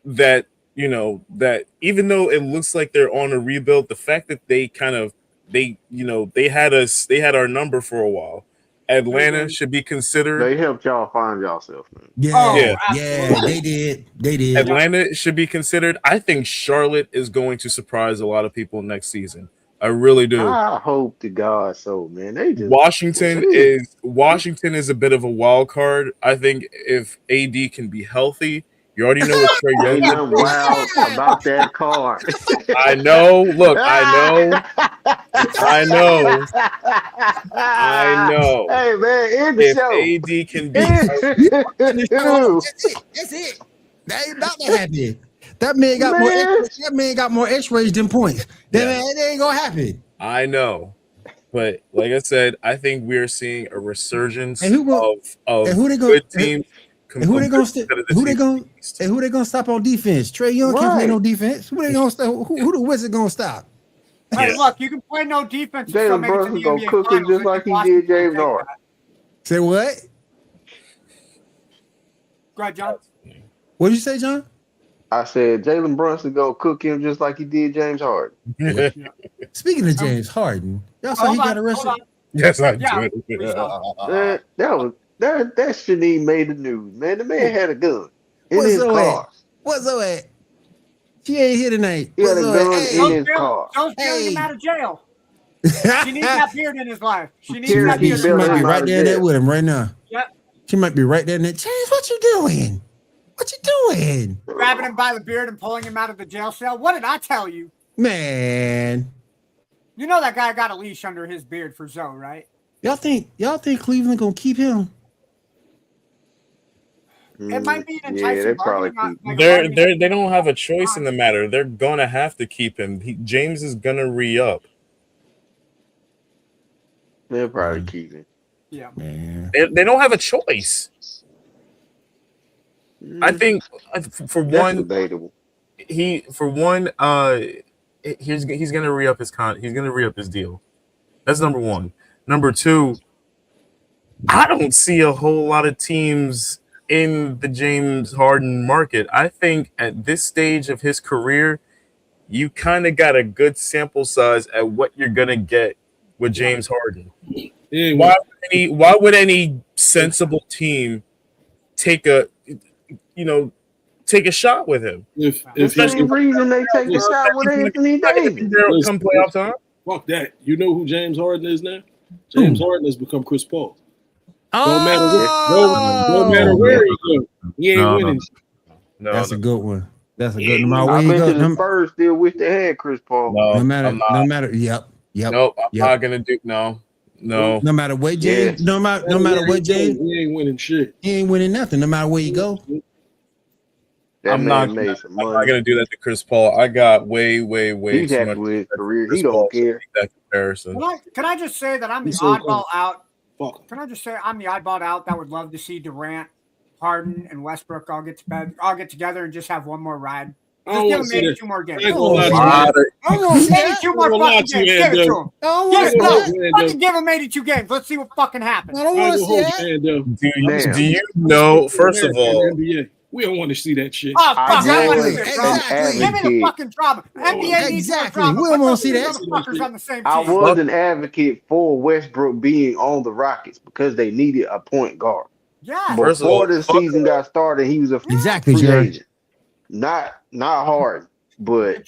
that. That even though it looks like they're on a rebuild, the fact that they had our number for a while. Atlanta should be considered. They helped y'all find yourself, man. Yeah, they did. Atlanta should be considered. I think Charlotte is going to surprise a lot of people next season. I really do. I hope to God so, man. Washington is a bit of a wild card. I think if AD can be healthy. You already know what Trey Young is. Wild about that card. I know. Look, I know. Hey, man, in the if show. AD can be That's it. That ain't about to happen. That man got more X-rays than points. That ain't gonna happen. I know. But like I said, I think we're seeing a resurgence of good teams. Who they gonna stop on defense? Trey Young can't play no defense. Who they gonna stop? Who the Wizards gonna stop? Hey, look, you can play no defense. Jalen Brunson gonna cook him just like he did James Harden. Say what? Go ahead, John. What did you say, John? I said Jalen Brunson gonna cook him just like he did James Harden. Speaking of James Harden, y'all saw he got arrested. Yes, I did. That shouldn't even made the news, man. The man had a gun in his car. What's up at? She ain't here tonight. He had a gun in his car. Don't get him out of jail. She needs that beard in his life. She might be right there in that with him right now. Yep. She might be right there in that. James, what you doing? What you doing? Grabbing him by the beard and pulling him out of the jail cell. What did I tell you? Man. You know that guy got a leash under his beard for Zoe, right? Y'all think Cleveland gonna keep him? It might be an Yeah, they enticing probably bargain. They don't have a choice in the matter. They're gonna have to keep him. James is gonna re-up. They'll probably keep him. Yeah, man. They don't have a choice. I think for That's one, debatable. he's gonna re-up his he's gonna re-up his deal. That's number one. Number two, I don't see a whole lot of teams in the James Harden market. I think at this stage of his career, you kind of got a good sample size at what you're gonna get with James Harden. Yeah, Why would any sensible team take a shot with him? If That's the reason they take a shot with Anthony Davis. Come playoff time? Fuck that. You know who James Harden is now? James Harden has become Chris Paul. Don't matter where he goes, he ain't winning. No, That's a good one. That's a good one. I bet the Spurs still wish they had Chris Paul. No matter. Yep. Nope. I'm not gonna do no. No matter what, James. No matter what, James. He ain't winning shit. He ain't winning nothing. No matter where you go. I'm not gonna do that to Chris Paul. I got way He's too happy much with his career. Chris He don't Paul care. That comparison. Can I just say that I'm the He's so oddball out? Fuck. Can I just say I'm the oddball out that would love to see Durant, Harden, and Westbrook all get together and just have one more ride. Just give them maybe 2 more games. Maybe 2 more fucking games. Give it to them. Fucking give them 82 games. Let's see what fucking happens. I don't want to see that. Do you know? First of all, we don't want to see that shit. Oh, fuck. Exactly. Give me the fucking drama. NBA needs more drama. We don't want to see that. Motherfuckers on the same team. I was an advocate for Westbrook being on the Rockets because they needed a point guard. Yeah. Before the season got started, he was a free agent. Not Harden, but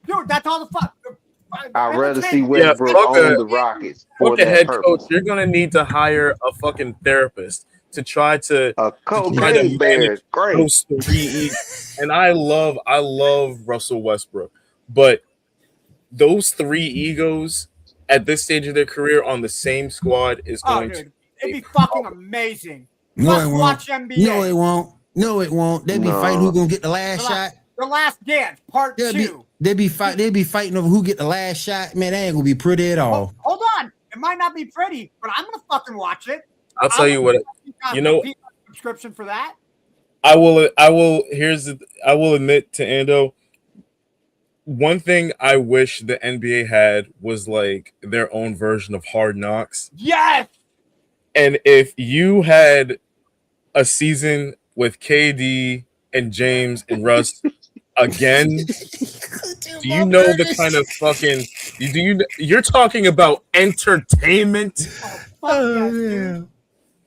dude, that's all the fuck. I'd rather see Westbrook on the Rockets. Fuck a head coach. You're gonna need to hire a fucking therapist to try to manage those 3 egos. And I love Russell Westbrook, but those 3 egos at this stage of their career on the same squad is going to. It'd be fucking amazing. No, it won't. Watch NBA. No, it won't. They be fighting who gonna get the last shot. The Last Dance, part 2. They be fighting over who get the last shot. Man, that ain't gonna be pretty at all. Hold on. It might not be pretty, but I'm gonna fucking watch it. I'll tell you what. Subscription for that. I will admit to Ando. One thing I wish the NBA had was like their own version of Hard Knocks. Yes. And if you had a season with KD and James and Russ again, do you know the kind of fucking you're talking about entertainment? Yeah.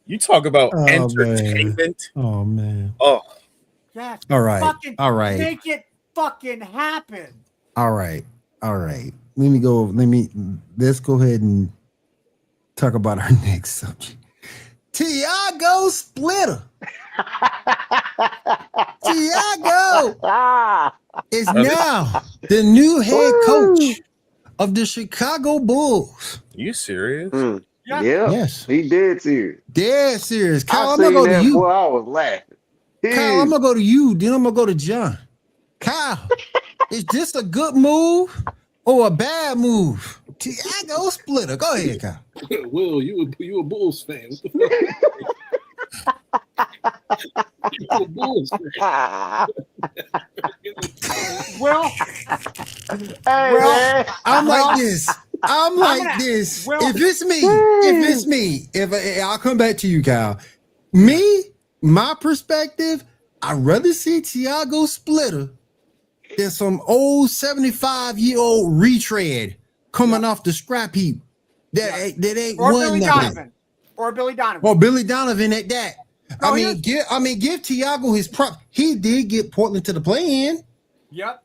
You talk about entertainment. Man. Oh man. Oh. Yes. All right. All right. Make it fucking happen. All right. Let's go ahead and talk about our next subject. Tiago Splitter. Tiago is now the new head coach of the Chicago Bulls. Are you serious? Yeah. Yes. He dead serious. Dead serious. Kyle, I I'm gonna go to you. I was laughing. Kyle, I'm gonna go to you. Then I'm gonna go to John. Kyle, is this a good move or a bad move? Tiago Splitter. Go ahead, Kyle. Will, you a Bulls fan? What the fuck? You a Bulls fan? Well, I'm like this. If it's me, I'll come back to you, Kyle. My perspective, I'd rather see Tiago Splitter than some old 75-year-old retread coming off the scrap heap that ain't or won Billy nothing. Donovan. Or Billy Donovan. Or Billy Donovan at that. No, give Tiago his prop. He did get Portland to the play-in. Yep.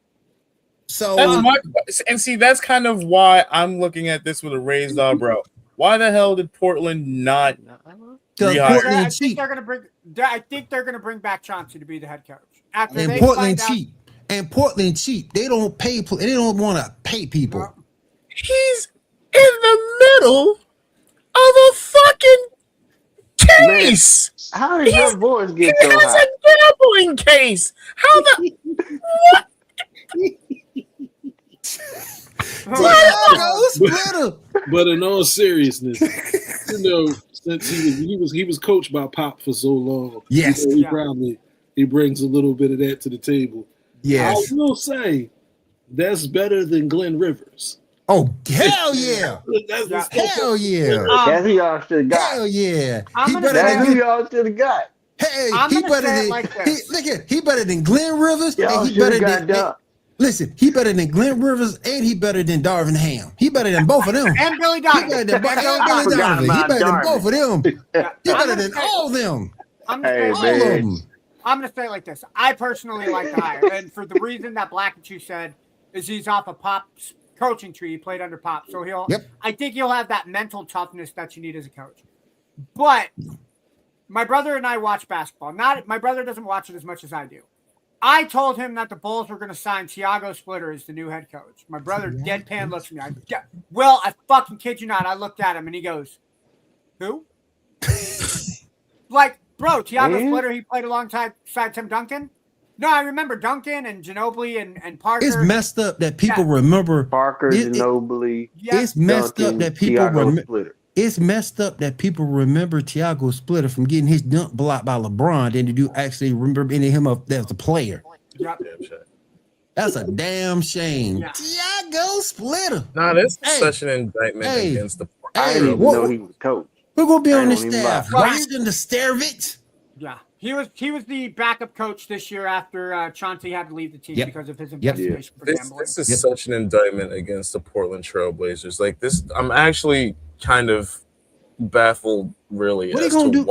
So that's kind of why I'm looking at this with a raised eyebrow. Why the hell did Portland not I think they're gonna bring back Chauncey to be the head coach. And Portland cheap. And Portland cheap. They don't pay. They don't want to pay people. No. He's in the middle of a fucking case. Man, how did your voice get so high? He has a gambling case. How the what? But in all seriousness, since he was coached by Pop for so long, yes, he brings a little bit of that to the table. Yes, I will say that's better than Glenn Rivers. Oh hell yeah! Hell yeah! That's who y'all should have got. Hell yeah! That's who y'all should have got. Hey, he better than he better than Glenn Rivers, and he better than. Listen, he better than Glenn Rivers, and he better than Darvin Ham. He better than both of them. And Billy Donovan. He better than Billy Donovan. He better than both of them. He better than all of them. I'm going to say it like this. I personally like the hire, and for the reason that Black and Chew said is he's off of Pop's coaching tree. He played under Pop, so I think he'll have that mental toughness that you need as a coach. But my brother and I watch basketball. My brother doesn't watch it as much as I do. I told him that the Bulls were going to sign Tiago Splitter as the new head coach. My brother deadpan looks at me. I fucking kid you not. I looked at him and he goes, "Who?" Like, bro, Tiago Splitter. He played alongside Tim Duncan. No, I remember Duncan and Ginobili and Parker. It's messed up that people remember Parker, Ginobili. It's messed Duncan, up that people remember. It's messed up that people remember Tiago Splitter from getting his dunk blocked by LeBron than to do actually remember any him up as a player. Yep. That's a damn shame. Yeah. Tiago Splitter. Nah, this is such an indictment against the. I didn't even know he was a coach. We're gonna be on this staff. Ryan Stervich. Yeah, he was the backup coach this year after Chauncey had to leave the team because of his investigation for gambling. This is such an indictment against the Portland Trailblazers. Like this, I'm actually kind of baffled, really, what are they gonna do?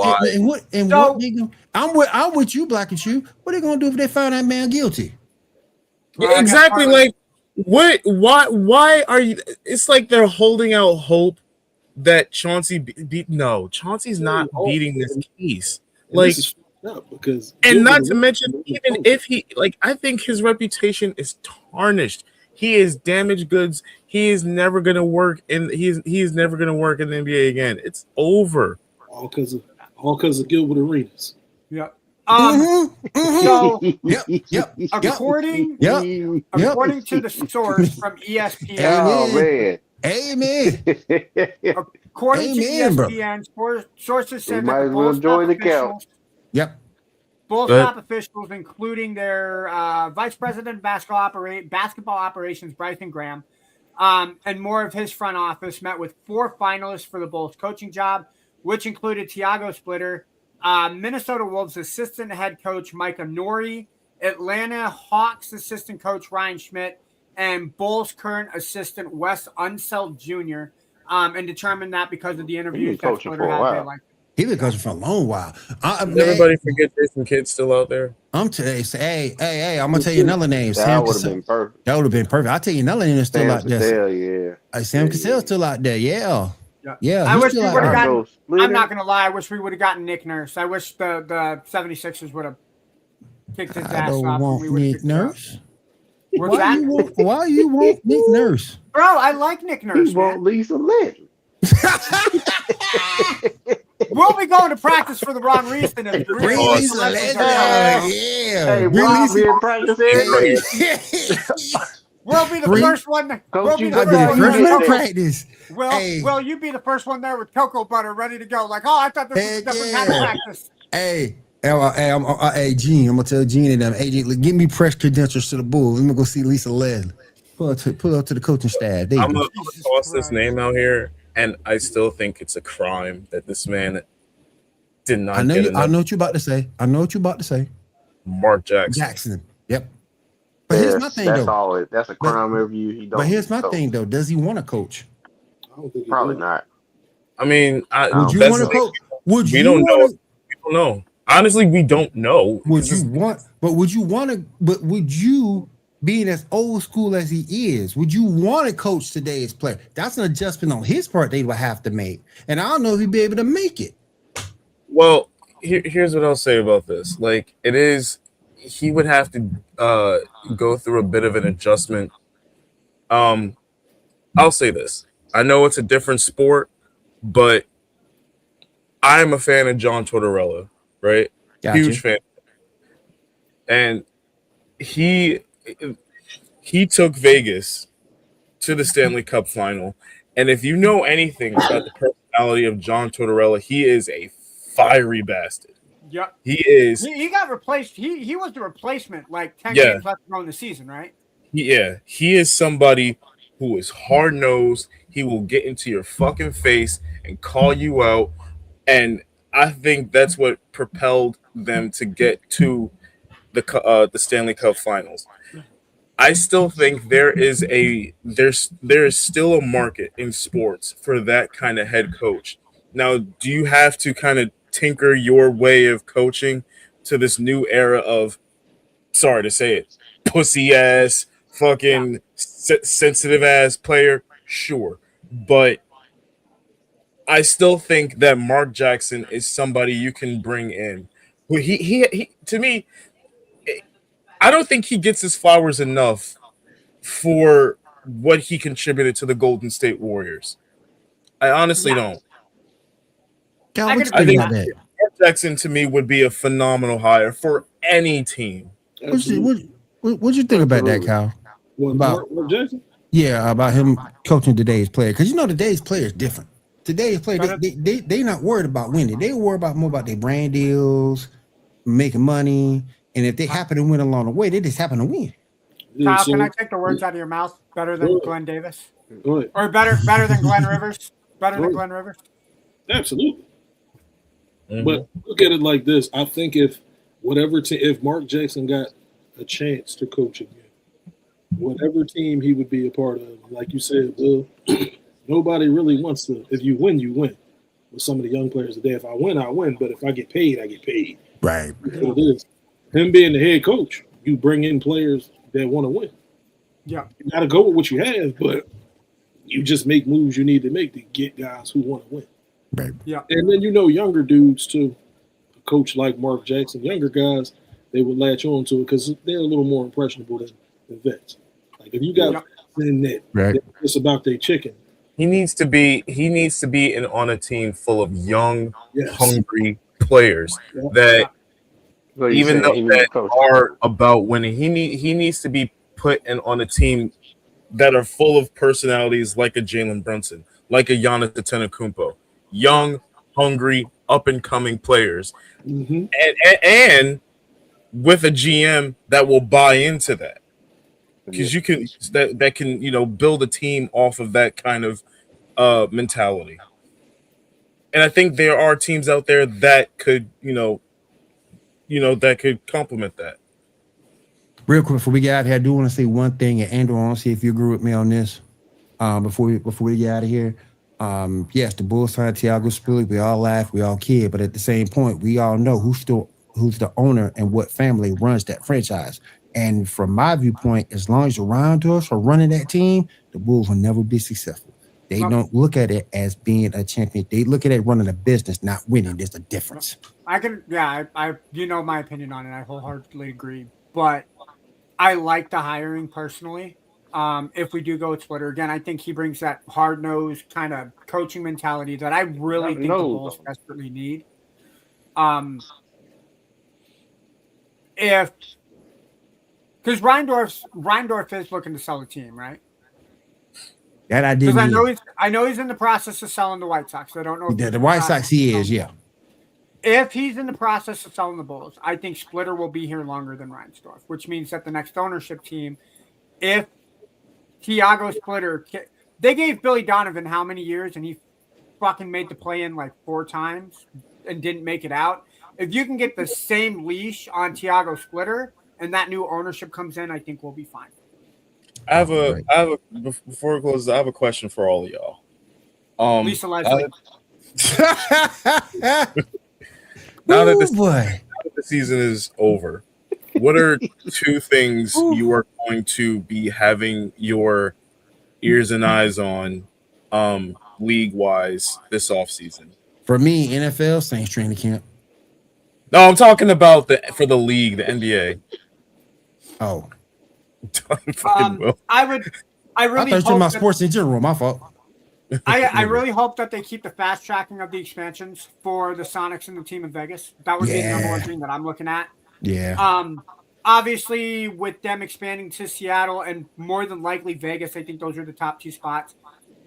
I'm with you, Black and Chew. What are they gonna do if they find that man guilty? Yeah, exactly. Like, what? Why are you? It's like they're holding out hope that Chauncey No, Chauncey's not beating this case. Like, because and not to mention, even if he I think his reputation is tarnished. He is damaged goods. He is never gonna work he's never gonna work in the NBA again. It's over. All because of Gilbert Arenas. Yep. So according to the source from ESPN. Oh man. Amen. According to ESPN, sources said that the Bulls enjoy the count. Yep. Bulls top officials, including their vice president of basketball operations, Bryson Graham, and more of his front office, met with 4 finalists for the Bulls coaching job, which included Tiago Splitter, Minnesota Wolves assistant head coach Micah Nori, Atlanta Hawks assistant coach Ryan Schmidt, and Bulls current assistant Wes Unseld Jr. And determined that because of the interviews that Splitter had, He's been coaching for a long while. Everybody forget there's some kids still out there. I'm hey, I'm gonna tell you another name. That would have been perfect. That would have been perfect. I'll tell you another name that's still out there. Sam Cassell's still out there. Yeah. I wish we would have gotten. I'm not gonna lie. I wish we would have gotten Nick Nurse. I wish the 76ers would have kicked his ass off. I don't want Nick Nurse. Why you want Nick Nurse? Bro, I like Nick Nurse. You want Lisa Legend. We'll be going to practice for the wrong reason. Hey, we'll be in practice every We'll be the first one. We'll be the first one to practice. Will you be the first one there with cocoa butter ready to go? Like, I thought this was a different kind of practice. Hey, Gene, I'm gonna tell Gene and them. Hey, Gene, give me press credentials to the Bulls. Let me go see Lisa Leslie. Pull up to the coaching staff. I'm gonna toss this name out here, and I still think it's a crime that this man did not. I know what you're about to say. Mark Jackson. Yep. But here's my thing, though. That's a crime review. He don't. But here's my thing, though. Does he want to coach? Probably not. I mean, would you want to coach? We don't know. We don't know. Honestly, we don't know. Would you, being as old school as he is, would you want to coach today's player? That's an adjustment on his part they would have to make. And I don't know if he'd be able to make it. Well, here's what I'll say about this. Like, he would have to go through a bit of an adjustment. I'll say this. I know it's a different sport, but I'm a fan of John Tortorella, right? Gotcha. Huge fan. And he took Vegas to the Stanley Cup final. And if you know anything about the personality of John Tortorella, he is a fiery bastard. Yeah. He is. He got replaced. He was the replacement like 10 games left to go in the season, right? He is somebody who is hard-nosed. He will get into your fucking face and call you out. And I think that's what propelled them to get to the Stanley Cup Finals. I still think there is still a market in sports for that kind of head coach. Now, do you have to kind of tinker your way of coaching to this new era of, sorry to say it, pussy ass, fucking sensitive ass player? Sure, but I still think that Mark Jackson is somebody you can bring in. He to me, I don't think he gets his flowers enough for what he contributed to the Golden State Warriors. I honestly don't. I think Mark Jackson to me would be a phenomenal hire for any team. What'd you think about that, Kyle? Mark Jackson? Yeah, about him coaching today's player. Because you know today's player is different. Today's player, they not worried about winning. They worry more about their brand deals, making money, and if they happen to win along the way, they just happen to win. Kyle, can I take the words out of your mouth? Better than Glenn Davis, or better than Glenn Rivers? Better than Glenn Rivers? Absolutely. Mm-hmm. But look at it like this: I think if Mark Jackson got a chance to coach again, whatever team he would be a part of, like you said, nobody really wants to. If you win, you win. With some of the young players today, if I win, I win. But if I get paid, I get paid. Right. So it is. Him being the head coach, you bring in players that want to win. Yeah. You got to go with what you have, but you just make moves you need to make to get guys who want to win. Right. Yeah. And then younger dudes too. A coach like Mark Jackson, younger guys, they would latch on to it because they're a little more impressionable than vets. Like if you got in that, it's about their chicken. He needs to be on a team full of young, hungry players that even though that are about winning, he needs to be put on a team that are full of personalities like a Jalen Brunson, like a Giannis Antetokounmpo, young, hungry, up and coming players, and with a GM that will buy into that. Because you can that can build a team off of that kind of mentality, and I think there are teams out there that could that could complement that. Real quick before we get out of here, I do want to say one thing, and Andrew, I want to see if you agree with me on this. Before we get out of here, yes, the Bulls signed Thiago Spilly. We all laugh, we all kid, but at the same point, we all know who's the owner and what family runs that franchise. And from my viewpoint, as long as around us are running that team, the Bulls will never be successful. They don't look at it as being a champion. They look at it running a business, not winning. There's a difference. I my opinion on it. I wholeheartedly agree. But I like the hiring personally. If we do go with Splitter again, I think he brings that hard-nosed kind of coaching mentality that I really think the Bulls desperately need. Because Reindorf is looking to sell the team, right? That I did. Because I know he's in the process of selling the White Sox. I don't know. The White Sox, he is, yeah. If he's in the process of selling the Bulls, I think Splitter will be here longer than Reinsdorf, which means that the next ownership team, if Thiago Splitter, they gave Billy Donovan how many years, and he fucking made the play-in like 4 times and didn't make it out. If you can get the same leash on Thiago Splitter and that new ownership comes in, I think we'll be fine. Before it closes, I have a question for all of y'all. Lisa Leslie. Now that the season is over, what are 2 things you are going to be having your ears and eyes on league-wise this offseason? For me, NFL Saints training camp. No, I'm talking about for the league, the NBA. Oh, I really thought hope my sports in general. My fault. I really hope that they keep the fast tracking of the expansions for the Sonics and the team in Vegas. That would be the number one thing that I'm looking at. Yeah. Obviously, with them expanding to Seattle and more than likely Vegas, I think those are the top 2 spots.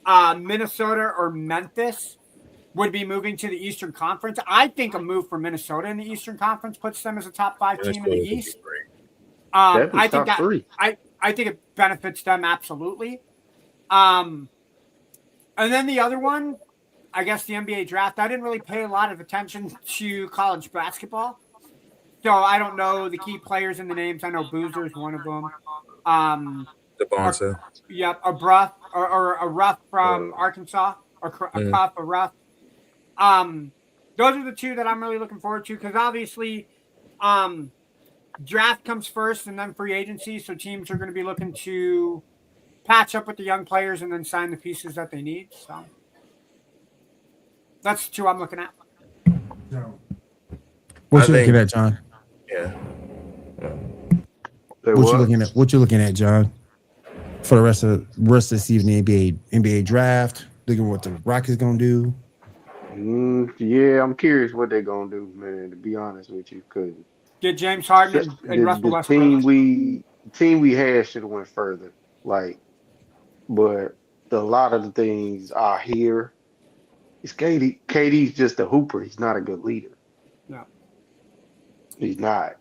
Minnesota or Memphis would be moving to the Eastern Conference. I think a move for Minnesota in the Eastern Conference puts them as a top 5 team in the East. I think that 3. I think it benefits them absolutely. And then the other one, I guess the NBA draft. I didn't really pay a lot of attention to college basketball, so I don't know the key players and the names. I know Boozer is one of them. DeBonza. Yep, a Ruff from Arkansas, or a Cuff, a Ruff. Those are the 2 that I'm really looking forward to because obviously, draft comes first and then free agency. So teams are going to be looking to patch up with the young players and then sign the pieces that they need. So that's the 2 I'm looking at. What you looking at, John? Yeah. What you looking at, John? For the rest of the season, the NBA draft. Looking at what the Rockets gonna do. Yeah, I'm curious what they're gonna do, man. To be honest with you, because get James Harden and Russell Westbrook. Team we had should have went further. But a lot of the things are here. It's KD. KD's just a hooper. He's not a good leader. No, he's not.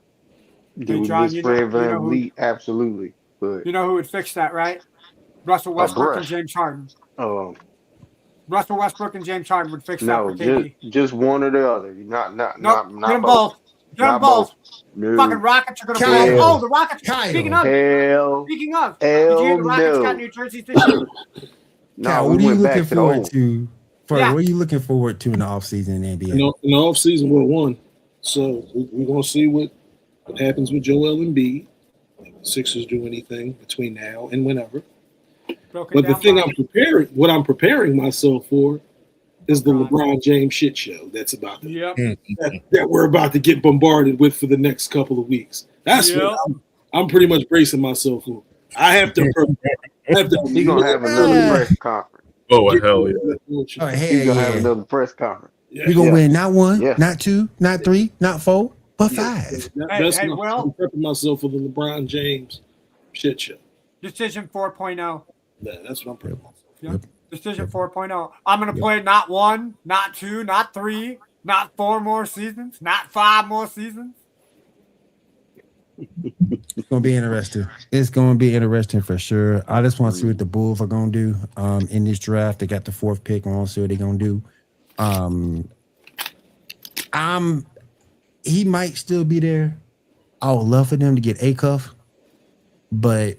Hey, John, absolutely. But you know who would fix that, right? Russell Westbrook and James Harden. Russell Westbrook and James Harden would fix that for KD. Just one or the other. Not get them both. Get them both. No. Fucking Rockets are going to play. Oh, the Rockets. Speaking of, did you hear the Rockets got New Jersey this year? No, what are you looking forward to? What are you looking forward to in the offseason in the NBA? In the offseason, we're 1. So we're going to see what happens with Joel Embiid. If the Sixers do anything between now and whenever. But the thing I'm preparing myself for is the LeBron James shit show that's about to, that we're about to get bombarded with for the next couple of weeks. That's what I'm pretty much bracing myself for. I have to. He's gonna have another press conference. Oh hell yeah! He's gonna have another press conference. We're gonna win not 1, not 2, not 3, not 4, but 5. I'm prepping myself for the LeBron James shit show. Decision 4.0. Yeah, that's what I'm prepping. Yep. Decision 4.0. I'm going to play not 1, not 2, not 3, not 4 more seasons, not 5 more seasons. It's going to be interesting. It's going to be interesting for sure. I just want to see what the Bulls are going to do in this draft. They got the 4th pick. I want to see what they're going to do. He might still be there. I would love for them to get Acuff, but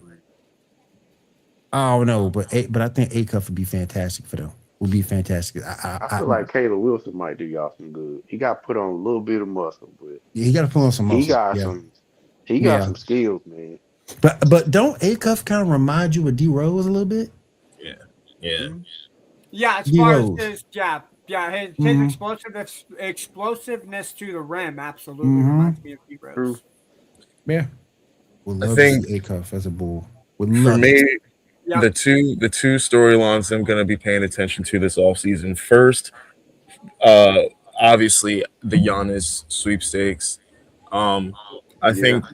I don't know. But I think Acuff would be fantastic for them. Would be fantastic. I feel like Caleb Wilson might do y'all some good. He got put on a little bit of muscle, but he got to put on some muscle. He got some skills, man. But don't Acuff kind of remind you of D Rose a little bit? Yeah. As far as his his explosiveness to the rim absolutely reminds me of D Rose. Yeah, I think Acuff as a Bull. For me, the two storylines I'm going to be paying attention to this offseason. First, obviously the Giannis sweepstakes. I think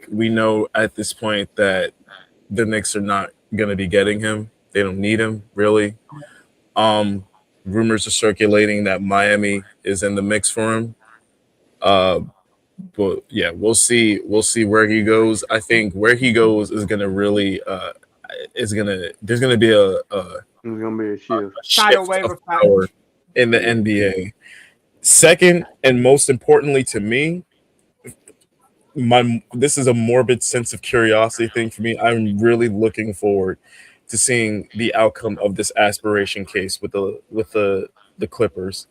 we know at this point that the Knicks are not going to be getting him. They don't need him really. Rumors are circulating that Miami is in the mix for him. But yeah, we'll see where he goes. I think where he goes is going to really there's going to be a shift of power in the NBA. Second, and most importantly to me, this is a morbid sense of curiosity thing for me. I'm really looking forward to seeing the outcome of this aspiration case with the Clippers,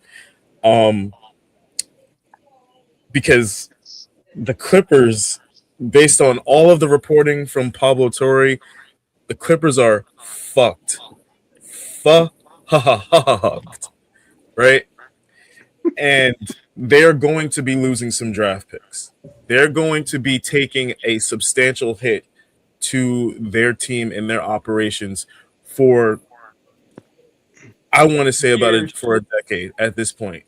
because the Clippers, based on all of the reporting from Pablo Torre, the Clippers are fucked, right? And they're going to be losing some draft picks. They're going to be taking a substantial hit to their team and their operations for, I want to say, about it for a decade at this point.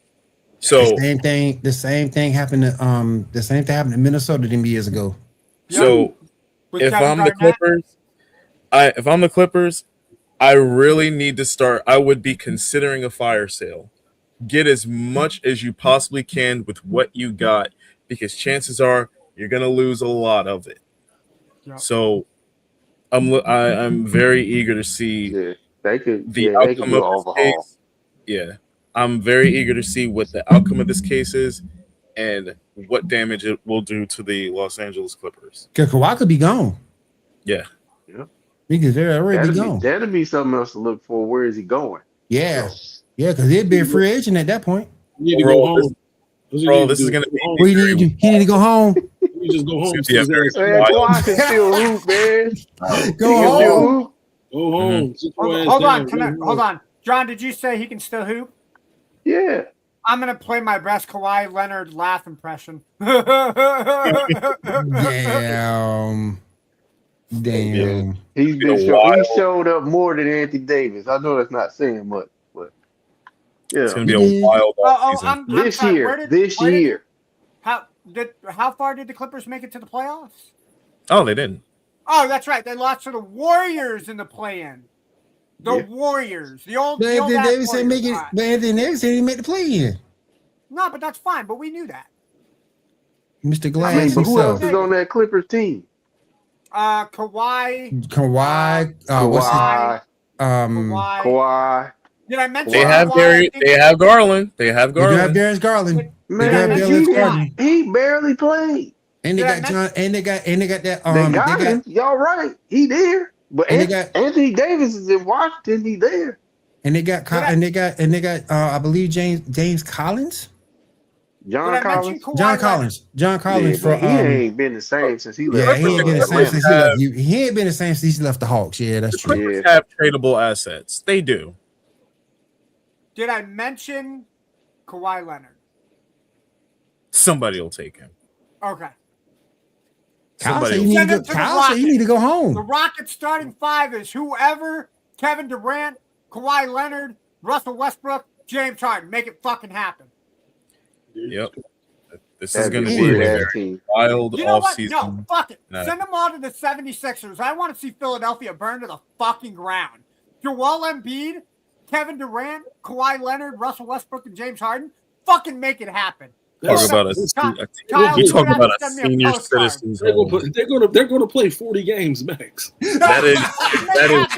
So the same thing happened to Minnesota them years ago. So if I'm the Clippers, I really need to start. I would be considering a fire sale. Get as much as you possibly can with what you got, because chances are you're gonna lose a lot of it. Yep. So I'm very eager to see the outcome of this case. Yeah, I'm very eager to see what the outcome of this case is and what damage it will do to the Los Angeles Clippers. Because Kawhi could be gone. Yeah. Because they're already gone. That'll be something else to look for. Where is he going? Yeah. Yeah, because he'd be a free agent at that point. You need to go home. This is going to be. What do you need to do? He need to go home. You just go home. Kawhi can still hoop, man. Go home. Go home. Mm-hmm. Hold on. John, did you say he can still hoop? Yeah. I'm going to play my best Kawhi Leonard laugh impression. Damn. He showed up more than Anthony Davis. I know that's not saying much, but yeah. It's going to be a wild season. This year. How far did the Clippers make it to the playoffs? Oh, they didn't. Oh, that's right. They lost to the Warriors in the play-in. Warriors. Anthony Davis didn't make it. But Anthony Davis didn't make the play-in. No, but that's fine. But we knew that. Mr. Glass but who else is on that Clippers team? Kawhi. Kawhi. Did I mention they have Garland. They have Garland. They have Darius Garland. Man, he barely played. And they got John. And they got that. They got him. Y'all right. He there. But Anthony Davis is in Washington. He there. And they got. I believe James Collins. John Collins. For he ain't been the same since he left. Yeah, he ain't been the same since he left. He ain't been the same since he left the Hawks. Yeah, that's true. The Clippers have tradable assets. They do. Did I mention Kawhi Leonard? Somebody will take him. Okay. Kyle said you need to go home. The Rockets starting five is whoever: Kevin Durant, Kawhi Leonard, Russell Westbrook, James Harden. Make it fucking happen. Yep. This is going to be a very wild offseason. No, fuck it. Send them all to the 76ers. I want to see Philadelphia burn to the fucking ground. Joel Embiid, Kevin Durant, Kawhi Leonard, Russell Westbrook, and James Harden. Fucking make it happen. Talk about a senior citizens. They're going to play 40 games max. That is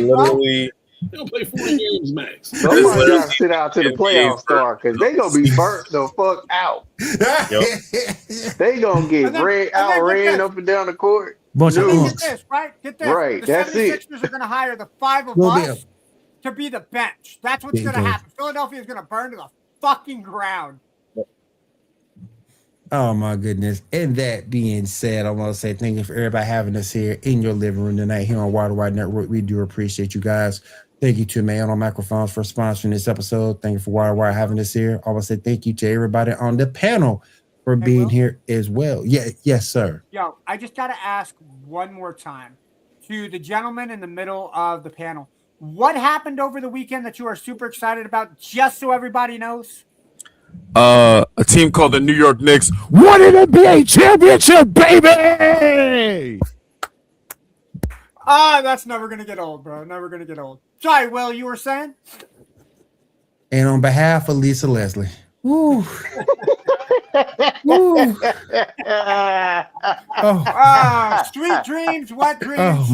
literally. They'll play 40 games max. Somebody got to sit out to the playoff start because they gonna be burnt the fuck out. Yep. They gonna get ran up and down the court. Bunch of get this, right? Get this. Right, the that's 76ers are gonna hire the five of us to be the bench. That's what's gonna happen. Philadelphia is gonna burn to the fucking ground. Oh my goodness. And that being said, I want to say thank you for everybody having us here in your living room tonight here on Wire2Wire Network. We do appreciate you guys. Thank you to Maono Microphones for sponsoring this episode. Thank you for Wire2Wire having us here. I want to say thank you to everybody on the panel for being here as well. Yeah, yes, sir. Yo, I just got to ask one more time to the gentleman in the middle of the panel. What happened over the weekend that you are super excited about, just so everybody knows? A team called the New York Knicks won an NBA championship, baby! That's never going to get old, bro. Never going to get old. Sorry, Will, you were saying? And on behalf of Lisa Leslie. Woo. Woo. Sweet dreams, wet dreams. Oh,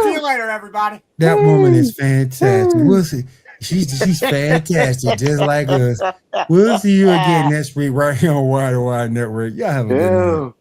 see you later, everybody. That woman is fantastic. We'll see. She's fantastic, just like us. We'll see you again next week right here on Wire2Wire Network. Y'all have a good night.